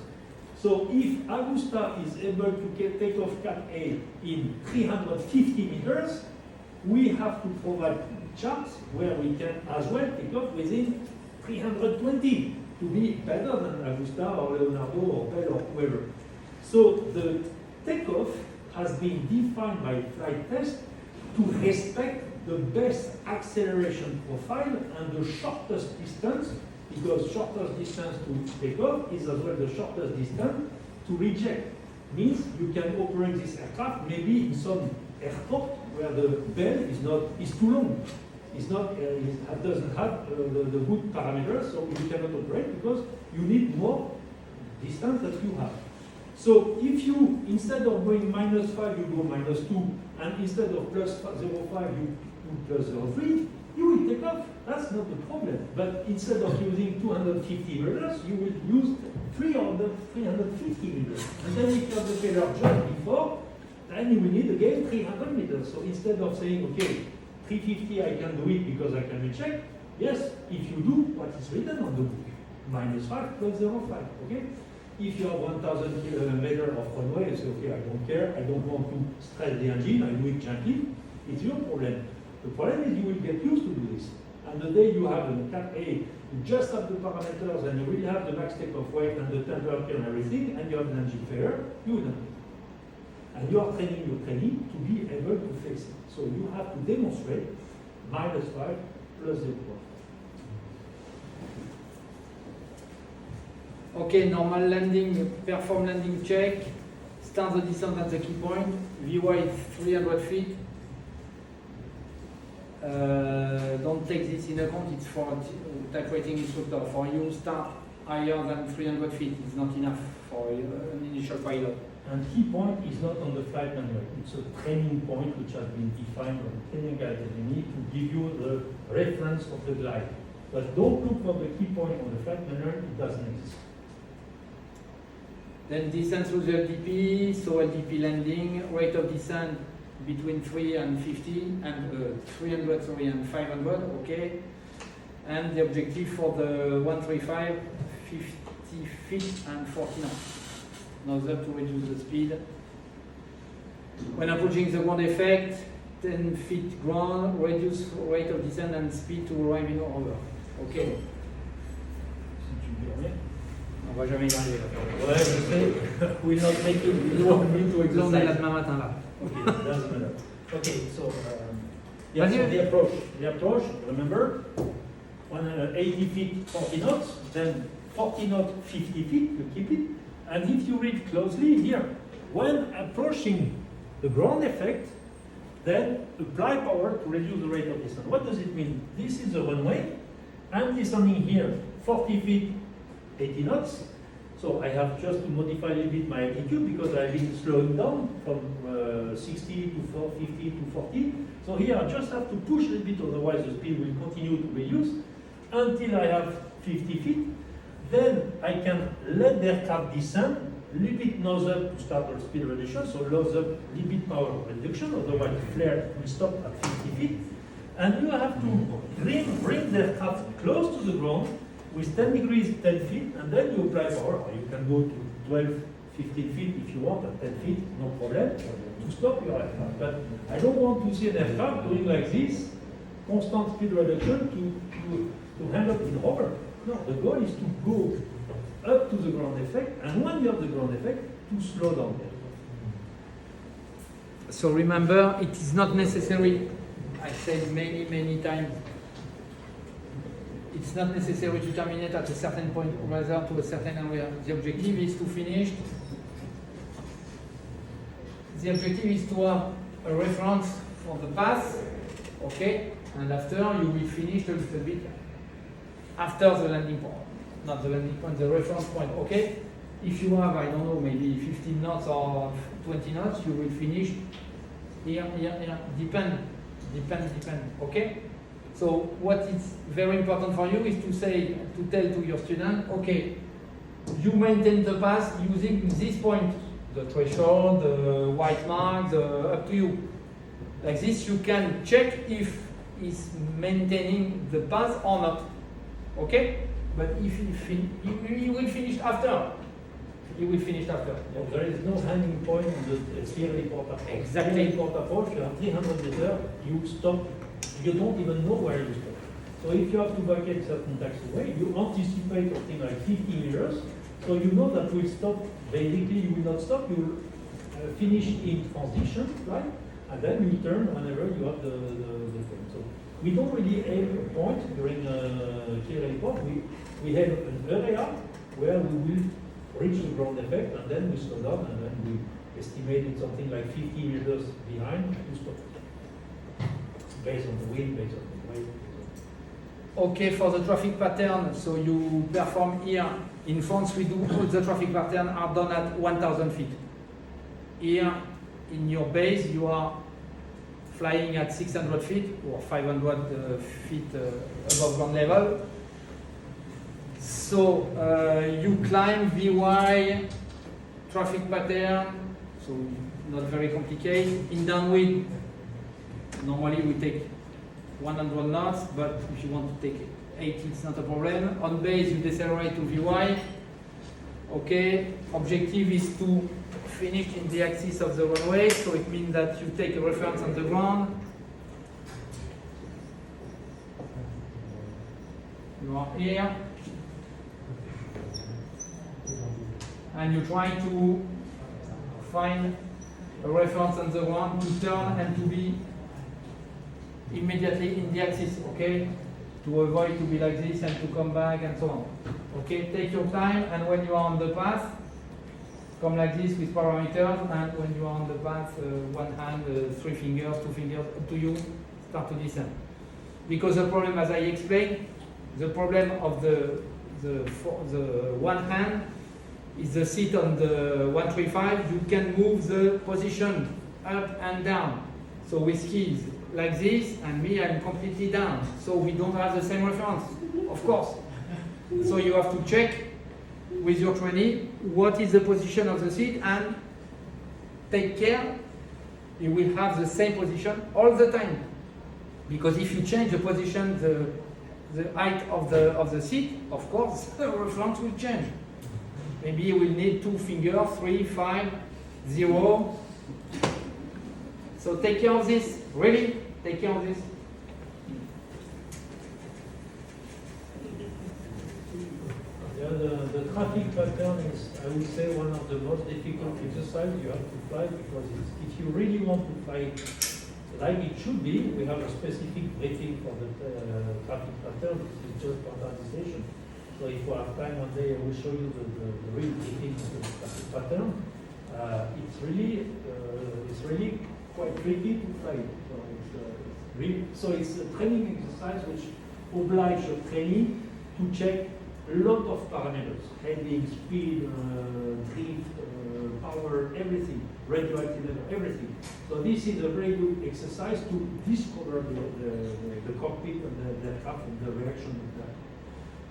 So if Augusta is able to take off Cat A in 350 meters, we have to provide charts where we can as well take off within 320 to be better than Augusta or Leonardo or Bell or whoever. So the takeoff has been defined by flight test to respect the best acceleration profile and the shortest distance, because shortest distance to take off is as well the shortest distance to reject. Means you can operate this aircraft maybe in some airport where the bell is too long. It's not, it doesn't have the good parameters, so you cannot operate because you need more distance that you have. So if you, instead of going -5, you go -2, and instead of +0.5, you do +0.3, you will take off. That's not the problem. But instead of using 250 meters, you will use 350 meters. And then if you have the failure just before, then you will need again 300 meters. So instead of saying, okay, 350 I can do it because I can recheck, yes, if you do what is written on the book, -5 +0.5, okay? If you have 1,000 meters of runway, you say, okay, I don't care, I don't want to stress the engine, I do it gently, it's your problem. The problem is you will get used to do this. And the day you have a Cat A, you just have the parameters and you really have the max takeoff weight and the temperature and everything, and you have an engine failure, you will not do it. And you are training your trainee to be able to face it. So you have to demonstrate -5 +0.5. Okay, normal landing, perform landing check, start the descent at the key point, VY is 300 feet. Don't take this in account, it's for type rating instructor. For you, start higher than 300 feet, it's not enough for an initial pilot. And key point is not on the flight manual, it's a training point which has been defined on the training academy to give you the reference of the glide. But don't look for the key point on the flight manual, it doesn't exist. Then descent through the LDP, so LDP landing, rate of descent between 3 and 50, and 300, sorry, and 500, okay. And the objective for the 135, 50 feet and 40 knots. Nozzle to reduce the speed. When approaching the ground effect, 10 feet ground, reduce rate of descent and speed to arrive in hover. Okay. On va jamais y arriver. Ouais, je sais. We'll not make it. We want me to Là, on est là exercise. demain matin là. Okay, doesn't matter. Okay, so yeah, so the approach. The approach. Remember, 80 feet, 40 knots. Then 40 knots, 50 feet. You keep it. And if you read closely here, when approaching the ground effect, then apply power to reduce the rate of descent. What does it mean? This is the runway. I'm descending here, 40 feet, 80 knots. So So I have just to modify a little bit my altitude because I've been slowing down from 60 to 50 to 40. So here I just have to push a little bit, otherwise the speed will continue to reduce until I have 50 feet. Then I can let the aircraft descend, a little bit nose up to start the speed reduction, so nose up, a little bit power reduction, otherwise the flare will stop at 50 feet. And you have to bring the aircraft close to the ground with 10 degrees, 10 feet, and then you apply power. Or you can go to 12, 15 feet if you want, at 10 feet, no problem, to stop your aircraft. But I don't want to see an aircraft doing like this, constant speed reduction to end up in hover. No, the goal is to go up to the ground effect, and when you have the ground effect, to slow down. So remember, it is not necessary, I said many times, it's not necessary to terminate at a certain point, rather to a certain area. The objective is to finish. The objective is to have a reference for the path, okay? And after you will finish a little bit after the landing point. Not the landing point, the reference point, okay? If you have, I don't know, maybe 15 knots or 20 knots, you will finish here. Depend, okay? So what is very important for you is to tell to your student, okay, you maintain the path using this point, the threshold, the white mark, up to you. Like this, you can check if it's maintaining the path or not, okay? But if you will finish after. You will finish after. Yeah, there is no handing point on the speed report approach. Exactly. Speed report approach, you have 300 meters, you stop, you don't even know where you stop. So if you have to vacate certain taxiway, you anticipate something like 50 meters, so you know that will stop, basically you will not stop, you will finish in transition flight, and then you turn whenever you have the point. So we don't really aim a point during clear report, we have an area where we will reach the ground effect, and then we slow down, and then we estimate it something like 50 meters behind to stop. Based on the wind, based on the weight. Okay, for the traffic pattern, so you perform here. In France, we do all the traffic pattern are done at 1,000 feet. Here, in your base, you are flying at 600 feet or 500 feet above ground level. So you climb VY traffic pattern, so not very complicated. In downwind, normally we take 100 knots, but if you want to take 80, it's not a problem. On base, you decelerate to VY. Okay, objective is to finish in the axis of the runway, so it means that you take a reference on the ground. You are here. And you try to find a reference on the ground to turn and to be immediately in the axis, okay? To avoid to be like this and to come back and so on. Okay, take your time, and when you are on the path, come like this with parameters, and when you are on the path, one hand, 3 fingers, 2 fingers, up to you, start to descend. Because the problem, as I explained, the problem of the one hand is the seat on the 135, you can move the position up and down. So with skis like this, and me, I'm completely down. So we don't have the same reference, of course. So you have to check with your trainee what is the position of the seat and take care you will have the same position all the time. Because if you change the position, the height of the seat, of course, the reference will change. Maybe you will need 2 fingers, 3, 5, 0. So take care of this, really, take care of this. Yeah, the traffic pattern is, I would say, one of the most difficult exercises you have to fly, because if you really want to fly like it should be, we have a specific briefing for the traffic pattern. It's just standardization. So if we have time one day, I will show you the real briefing of the traffic pattern. It's really quite tricky to fly. So it's a training exercise which obliges your trainee to check a lot of parameters, heading, speed, drift, power, everything, radioactive level, everything. So this is a very good exercise to discover the cockpit and the aircraft and the reaction of that.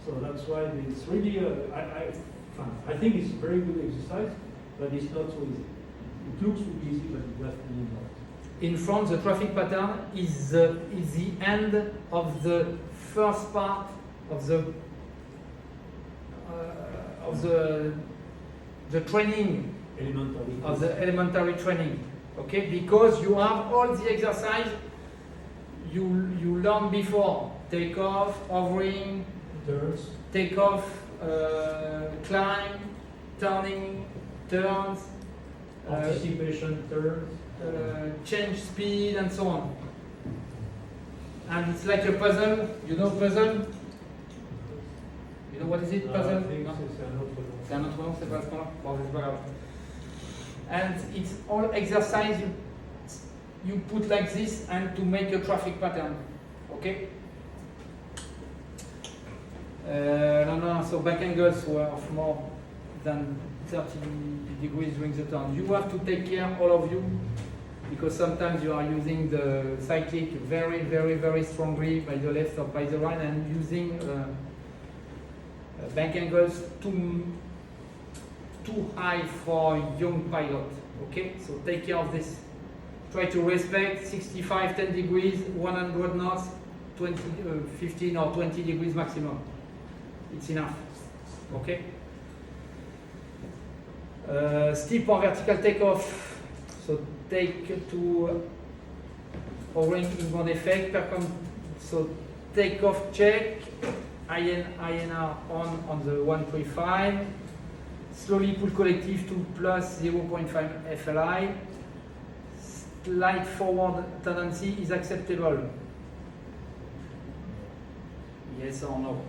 So that's why it's really, I think it's a very good exercise, but it's not so easy. It looks too easy, but it's definitely not. In front, the traffic pattern is the end of the first part of the training, of the elementary training, okay? Because you have all the exercise you learned before: take off, hovering, Turns. take off, climb, turning, turns, Anticipation, turns. change speed, and so on. And it's like a puzzle. You know puzzle? You know what is it? Puzzle? No? C'est un autre nom, c'est pas ce nom-là? Bon, c'est pas grave. And it's all exercise you put like this and to make a traffic pattern. Okay? So back angles were of more than 30 degrees during the turn. You have to take care, all of you, because sometimes you are using the cyclic very, very, very strongly by the left or by the right, and using bank angles too high for young pilot. Okay, so take care of this. Try to respect 65, 10 degrees, 100 knots, 15 or 20 degrees maximum. It's enough. Okay. Steep or vertical takeoff. So take to hovering inbound effect. So takeoff check. INR on the 135. Slowly pull collective to plus 0.5 FLI. Slight forward tendency is acceptable. Yes or no?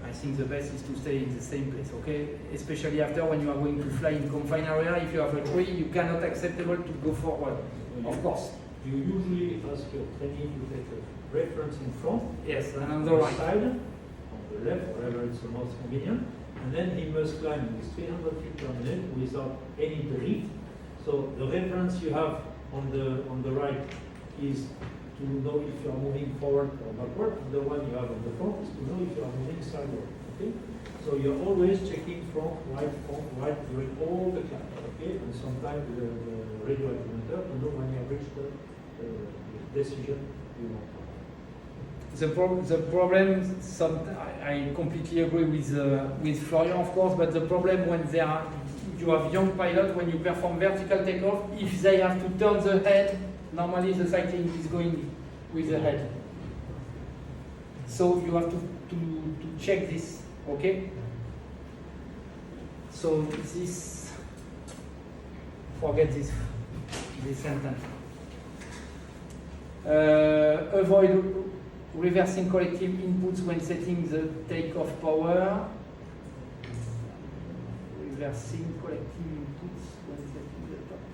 I think the best is to stay in the same place, okay? Especially after when you are going to fly in confined area, if you have a tree, you cannot acceptable to go forward, of course. You usually ask your trainee to take a reference in front. Yes, and on the right side, on the left, wherever it's the most convenient. And then he must climb with 300 feet per minute without any drift. So the reference you have on the right is to know if you are moving forward or backward. The one you have on the front is to know if you are moving sideward. Okay? So you're always checking front, right during all the climb. Okay? And sometimes the radio altimeter to know when you have reached the decision you want. The problem, I completely agree with Florian, of course, but the problem when you have young pilots, when you perform vertical takeoff, if they have to turn the head, normally the cycling is going with the head. So you have to check this, okay? So this, forget this sentence. Avoid reversing collective inputs when setting the takeoff power. Reversing collective inputs when setting the takeoff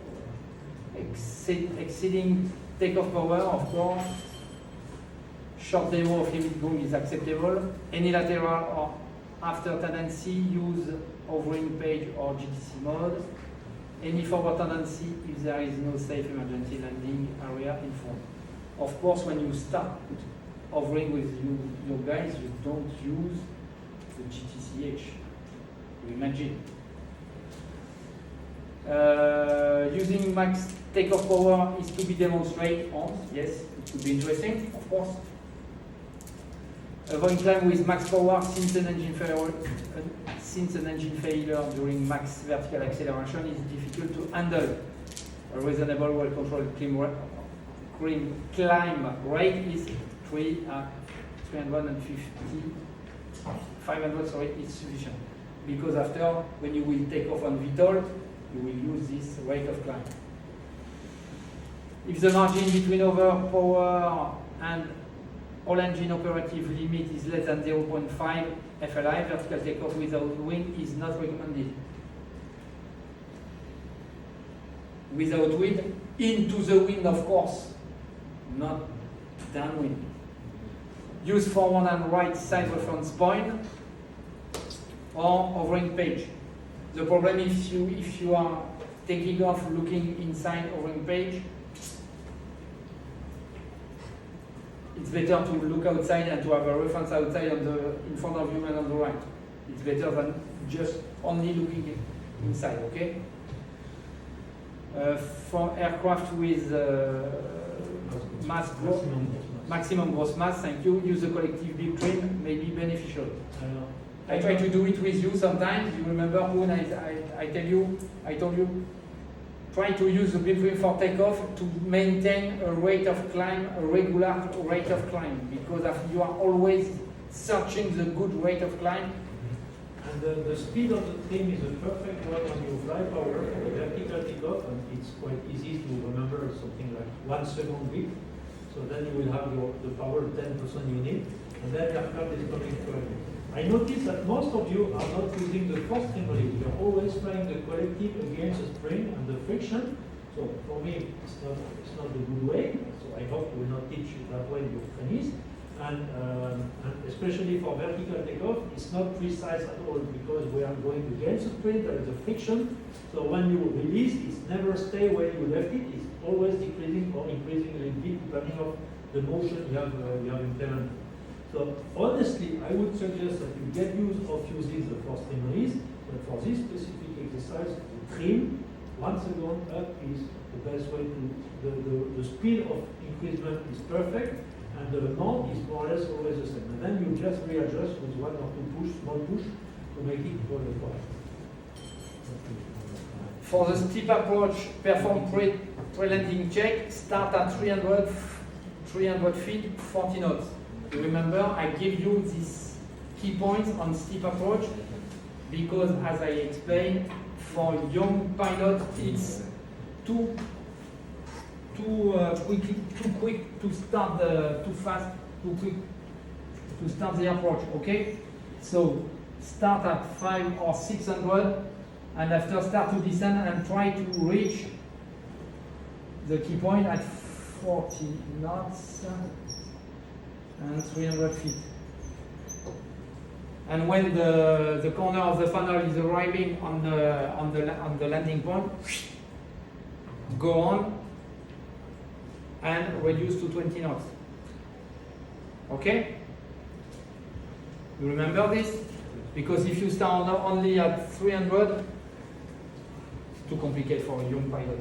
power. Exceeding takeoff power, of course. Short demo of limit boom is acceptable. Any lateral or after tendency, use hovering page or GTC mode. Any forward tendency if there is no safe emergency landing area in front. Of course, when you start hovering with your guys, you don't use the GTCH. You imagine. Using max takeoff power is to be demonstrated on. Yes, it would be interesting, of course. Avoid climb with max power since an engine failure during max vertical acceleration is difficult to handle. A reasonable, well-controlled climb rate is 350, 500, sorry, is sufficient. Because after, when you will take off on VTOL, you will use this rate of climb. If the margin between overpower and all engine operative limit is less than 0.5 FLI, vertical takeoff without wing is not recommended. Without wind, into the wind, of course, not downwind. Use forward and right side reference point. or hovering page. The problem if you are taking off looking inside hovering page, it's better to look outside and to have a reference outside in front of you and on the right. It's better than just only looking inside, okay? For aircraft with maximum gross mass, thank you, use the collective beam trim may be beneficial. I try to do it with you sometimes. You remember when I told you, try to use the beam trim for takeoff to maintain a rate of climb, a regular rate of climb, because you are always searching the good rate of climb. And the speed of the trim is a perfect one on your fly power for the vertical takeoff, and it's quite easy to remember something like 1 second beat. So then you will have the power 10% you need, and then the aircraft is coming further. I noticed that most of you are not using the force trim release. You're always trying the collective against the spring and the friction. So for me, it's not the good way. So I hope we will not teach you that way in your trainees. And especially for vertical takeoff, it's not precise at all because we are going against the spring, there is a friction. So when you release, it's never stay where you left it. It's always decreasing or increasing a little bit depending on the motion you have implemented. So honestly, I would suggest that you get use of using the force trim release, but for this specific exercise, the trim, 1 second up is the best way to, the speed of increasement is perfect, and the amount is more or less always the same. And then you just readjust with 1 or 2 small push to make it all the way. For the steep approach, perform pre-landing check, start at 300 feet, 40 knots. You remember, I give you these key points on steep approach because, as I explained, for young pilot, it's too quick to start too fast, too quick to start the approach. Okay, so start at 500 or 600, and after start to descend and try to reach the key point at 40 knots. And 300 feet. And when the corner of the funnel is arriving on the landing point, go on and reduce to 20 knots. Okay? You remember this? Because if you start only at 300, it's too complicated for a young pilot.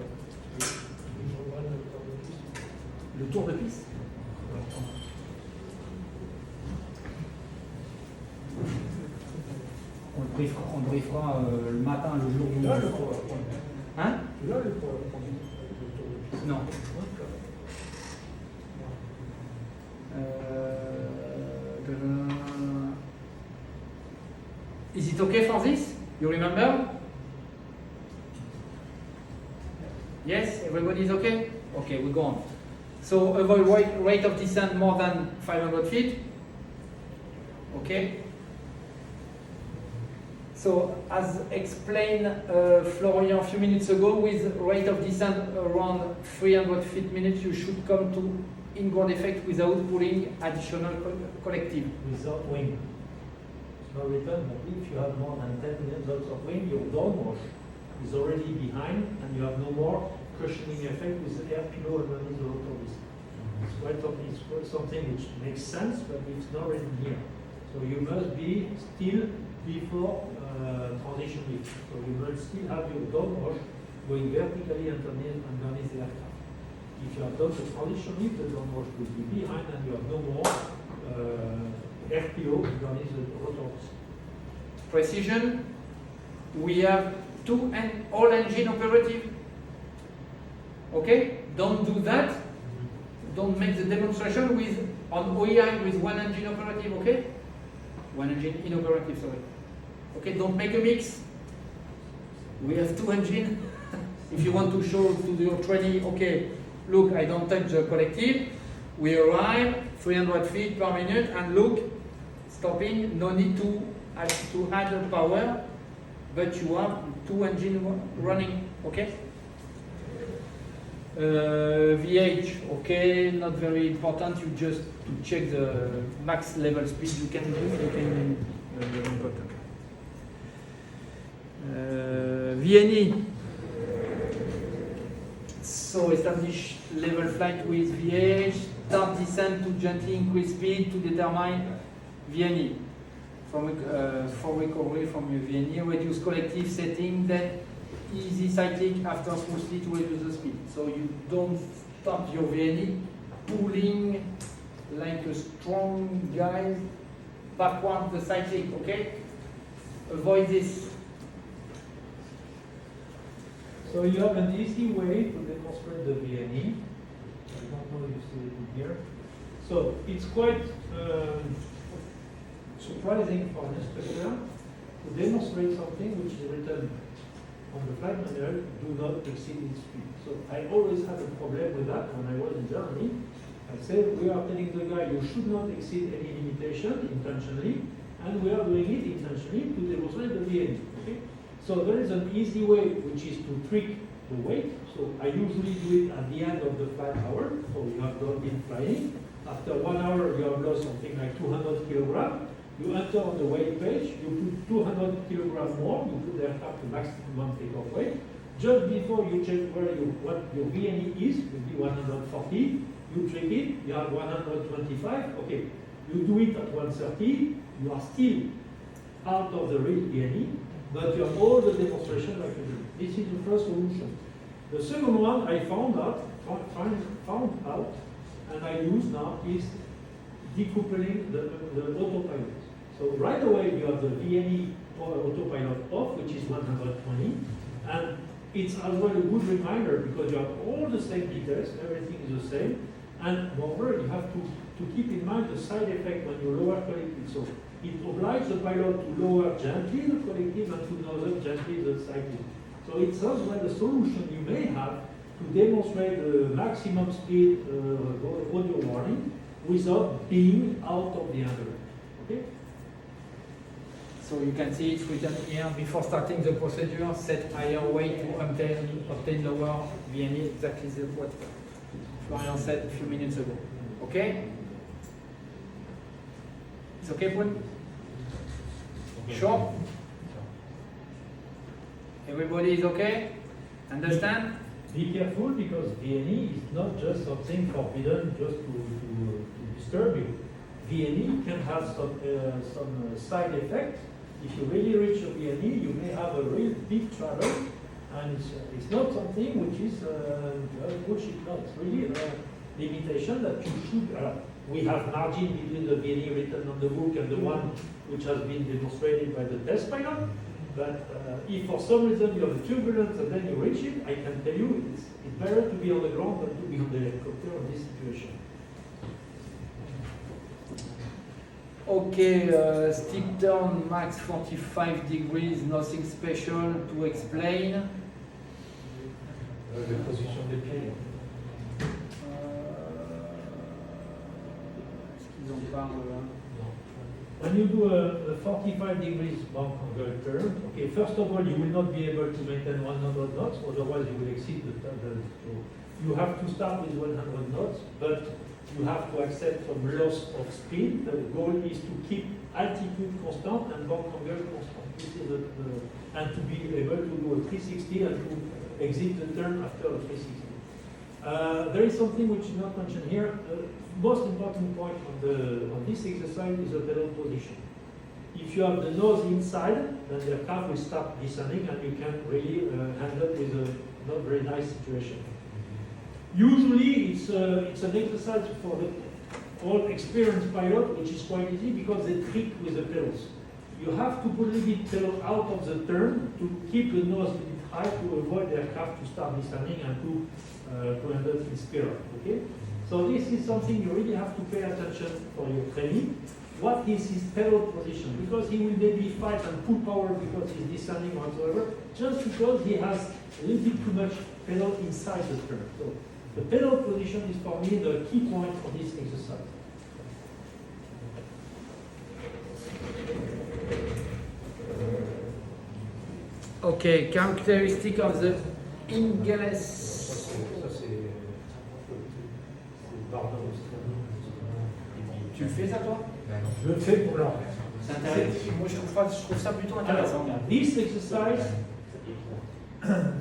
Le tour de piste. On le briefera le matin, le jour du... Hein? Non. Is it okay for this? You remember? Yes? Everybody is okay? Okay, we go on. So avoid rate of descent more than 500 feet. Okay? So, as explained Florian a few minutes ago, with rate of descent around 300 feet minutes, you should come to inboard effect without pulling additional collective. Without wing. It's not written, but if you have more than 10 minutes of wing, your downwash is already behind, and you have no more cushioning effect with the air pillow underneath the rotor disc. It's something which makes sense, but it's not written here. So you must be still before transition lift. So you will still have your downwash going vertically underneath the aircraft. If you have done the transition lift, the downwash will be behind and you have no more RPO underneath the rotors. Precision, we have all engine operative. Okay? Don't do that. Don't make the demonstration on OEI with 1 engine operative, okay? 1 engine inoperative, sorry. Okay, don't make a mix. We have 2 engines. If you want to show to your trainee, okay, look, I don't touch the collective. We arrive 300 feet per minute and look, stopping, no need to add the power, but you have 2 engines running, okay? VH, okay, not very important. You just to check the max level speed you can do. Very important. VNE. So establish level flight with VH, start descent to gently increase speed to determine VNE. For recovery from your VNE, reduce collective setting, then easy cyclic after smoothly to reduce the speed. So you don't stop your VNE pulling like a strong guy backward the cyclic, okay? Avoid this. So you have an easy way to demonstrate the VNE. I don't know if you see it here. So it's quite surprising for an instructor to demonstrate something which is written on the flight manual, do not exceed its speed. So I always had a problem with that when I was in Germany. I said, we are telling the guy you should not exceed any limitation intentionally, and we are doing it intentionally to demonstrate the VNE. Okay? So there is an easy way, which is to trick the weight. So I usually do it at the end of the flight hour. So you have been flying. After 1 hour, you have lost something like 200 kilograms. You enter on the weight page, you put 200 kilograms more, you put the aircraft to maximum takeoff weight. Just before you check what your VNE is, will be 140. You check it, you have 125. Okay, you do it at 130. You are still out of the real VNE, but you have all the demonstration like you do. This is the first solution. The second one I found out, and I use now is decoupling the autopilot. So right away you have the VNE autopilot off, which is 120, and it's as well a good reminder because you have all the same details, everything is the same, and moreover you have to keep in mind the side effect when you lower collective. So it obliges the pilot to lower gently the collective and to lower gently the cyclic. So it's as well the solution you may have to demonstrate the maximum speed audio warning without being out of the envelope. Okay? So you can see it's written here, before starting the procedure, set higher weight to obtain lower VNE, exactly what Florian said a few minutes ago. Okay? It's okay, Paul? Okay. Sure? Everybody is okay? Understand? Be careful because VNE is not just something forbidden just to disturb you. VNE can have some side effects. If you really reach a VNE, you may have a real big travel, and it's not something which is bullshit. No, it's really a limitation that you should. We have margin between the VNE written on the book and the one which has been demonstrated by the test pilot. But if for some reason you have a turbulence and then you reach it, I can tell you it's better to be on the ground than to be on the helicopter in this situation. Okay, steep turn, max 45 degrees, nothing special to explain. La position des pieds. Est-ce qu'ils en parlent? When you do a 45 degrees bank angle turn, okay, first of all, you will not be able to maintain 100 knots, otherwise you will exceed the turn. So you have to start with 100 knots, but you have to accept some loss of speed. The goal is to keep altitude constant and bank angle constant. This is and to be able to do a 360 and to exit the turn after a 360. There is something which is not mentioned here. Most important point on this exercise is the pedal position. If you have the nose inside, then the aircraft will start descending and you can really handle it with a not very nice situation. Usually it's an exercise for the all experienced pilot, which is quite easy because they trick with the pedals. You have to put a little bit pedal out of the turn to keep the nose a bit high to avoid the aircraft to start descending and to end up in spiral. Okay? So this is something you really have to pay attention for your training. What is his pedal position? Because he will maybe fight and pull power because he's descending whatsoever, just because he has a little bit too much pedal inside the turn. So the pedal position is for me the key point for this exercise. Okay, characteristic of the Ingles. Tu le fais ça toi? Je le fais pour leur. C'est intéressant. Moi je trouve ça plutôt intéressant. This exercise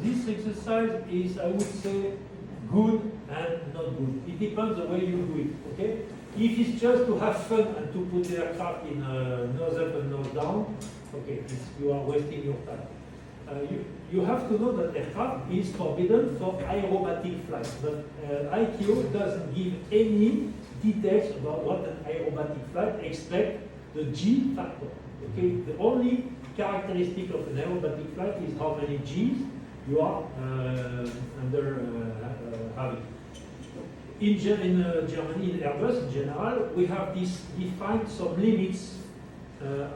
This exercise is, I would say, good and not good. It depends the way you do it, okay? If it's just to have fun and to put the aircraft in nose up and nose down, okay, you are wasting your time. You have to know that aircraft is forbidden for aerobatic flight, but ICAO doesn't give any details about what an aerobatic flight except the G factor. Okay, the only characteristic of an aerobatic flight is how many G's you are having. In Germany, in Airbus in general, we have defined some limits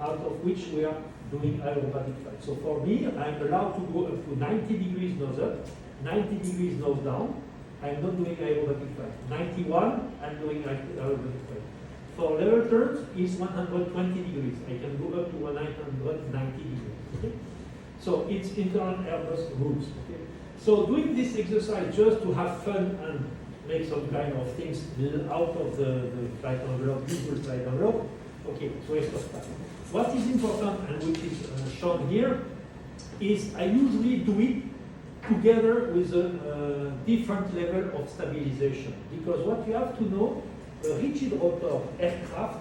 out of which we are doing aerobatic flight. So for me, I'm allowed to go up to 90 degrees nose up, 90 degrees nose down. I'm not doing aerobatic flight. 91, I'm doing aerobatic flight. For level turns, it's 120 degrees. I can go up to 190 degrees. Okay? So it's internal Airbus rules. Okay? So doing this exercise just to have fun and make some kind of things out of the flight envelope, usual flight envelope, okay, it's waste of time. What is important and which is shown here is I usually do it together with a different level of stabilization. Because what you have to know, a rigid rotor aircraft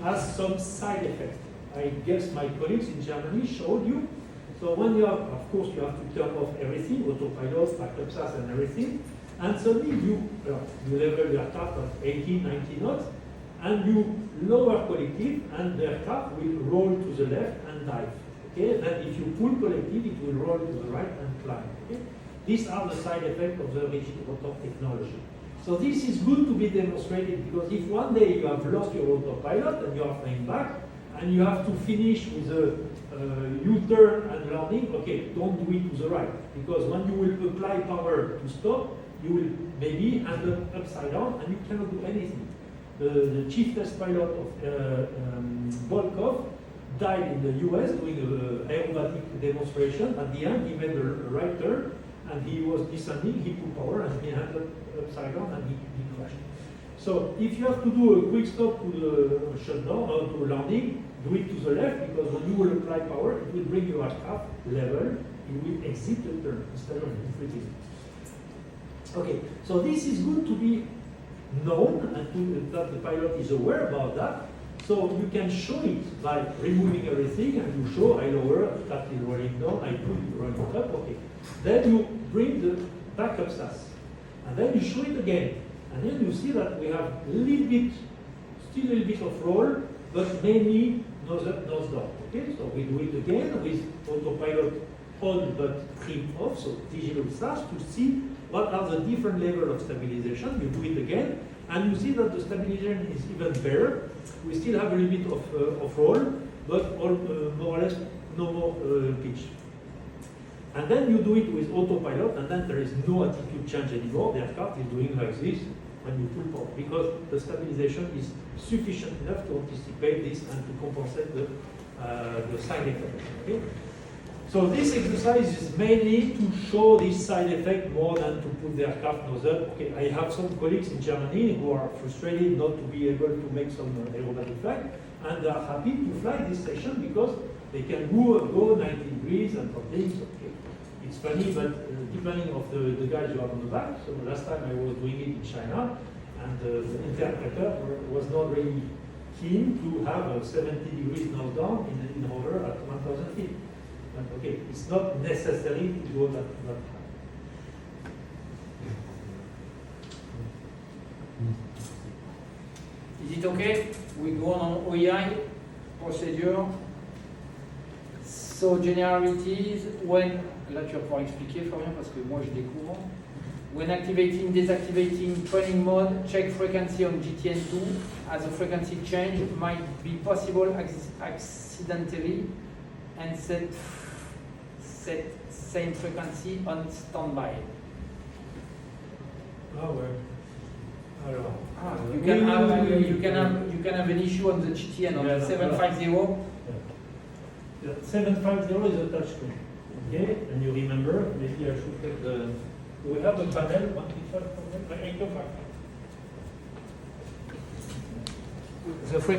has some side effects. I guess my colleagues in Germany showed you. So when you have, of course, you have to turn off everything, autopilot, backup SAS and everything, and suddenly you level your aircraft at 80, 90 knots, and you lower collective, and the aircraft will roll to the left and dive. Okay, then if you pull collective, it will roll to the right and climb. Okay? These are the side effects of the rigid rotor technology. So this is good to be demonstrated because if one day you have lost your autopilot and you are flying back and you have to finish with a U-turn and landing, okay, don't do it to the right because when you will apply power to stop, you will maybe end up upside down and you cannot do anything. The chief test pilot of Volkov died in the US doing an aerobatic demonstration. At the end, he made a right turn and he was descending, he put power and he ended up upside down and he crashed. So if you have to do a quick stop to the shutdown or to landing, do it to the left because when you will apply power, it will bring your aircraft level, it will exit the turn instead of inflating. Okay, so this is good to be known and that the pilot is aware about that. So you can show it by removing everything and you show I lower, that is rolling down, I pull it rolling up, okay. Then you bring the backup SAS and then you show it again. And then you see that we have a little bit, still a little bit of roll, but mainly nose up, nose down. Okay, so we do it again with autopilot on but trim off, so digital SAS to see what are the different levels of stabilization. You do it again, and you see that the stabilization is even better. We still have a little bit of roll, but more or less no more pitch. And then you do it with autopilot, and then there is no attitude change anymore. The aircraft is doing like this when you pull power, because the stabilization is sufficient enough to anticipate this and to compensate the side effect. Okay? So this exercise is mainly to show this side effect more than to put the aircraft nose up. Okay, I have some colleagues in Germany who are frustrated not to be able to make some aerobatic flight, and they are happy to fly this section because they can go 90 degrees and for things. Okay. It's funny, but depending on the guys you have on the back. So last time I was doing it in China, and the interpreter was not really keen to have a 70 degrees nose down in hover at 1,000 feet. But okay, it's not necessary to go that high. Is it okay? We go on OEI procedure. So generalities, when, là tu vas pouvoir expliquer Florian parce que moi je découvre. When activating, deactivating training mode, check frequency on GTN2 as a frequency change might be possible accidentally and set same frequency on standby. Ah ouais. Alors, you can have an issue on the GTN on the 750. The 750 is a touchscreen. Okay, and you remember, maybe I should take the. We have a panel, 155 from there. I go back. The frequency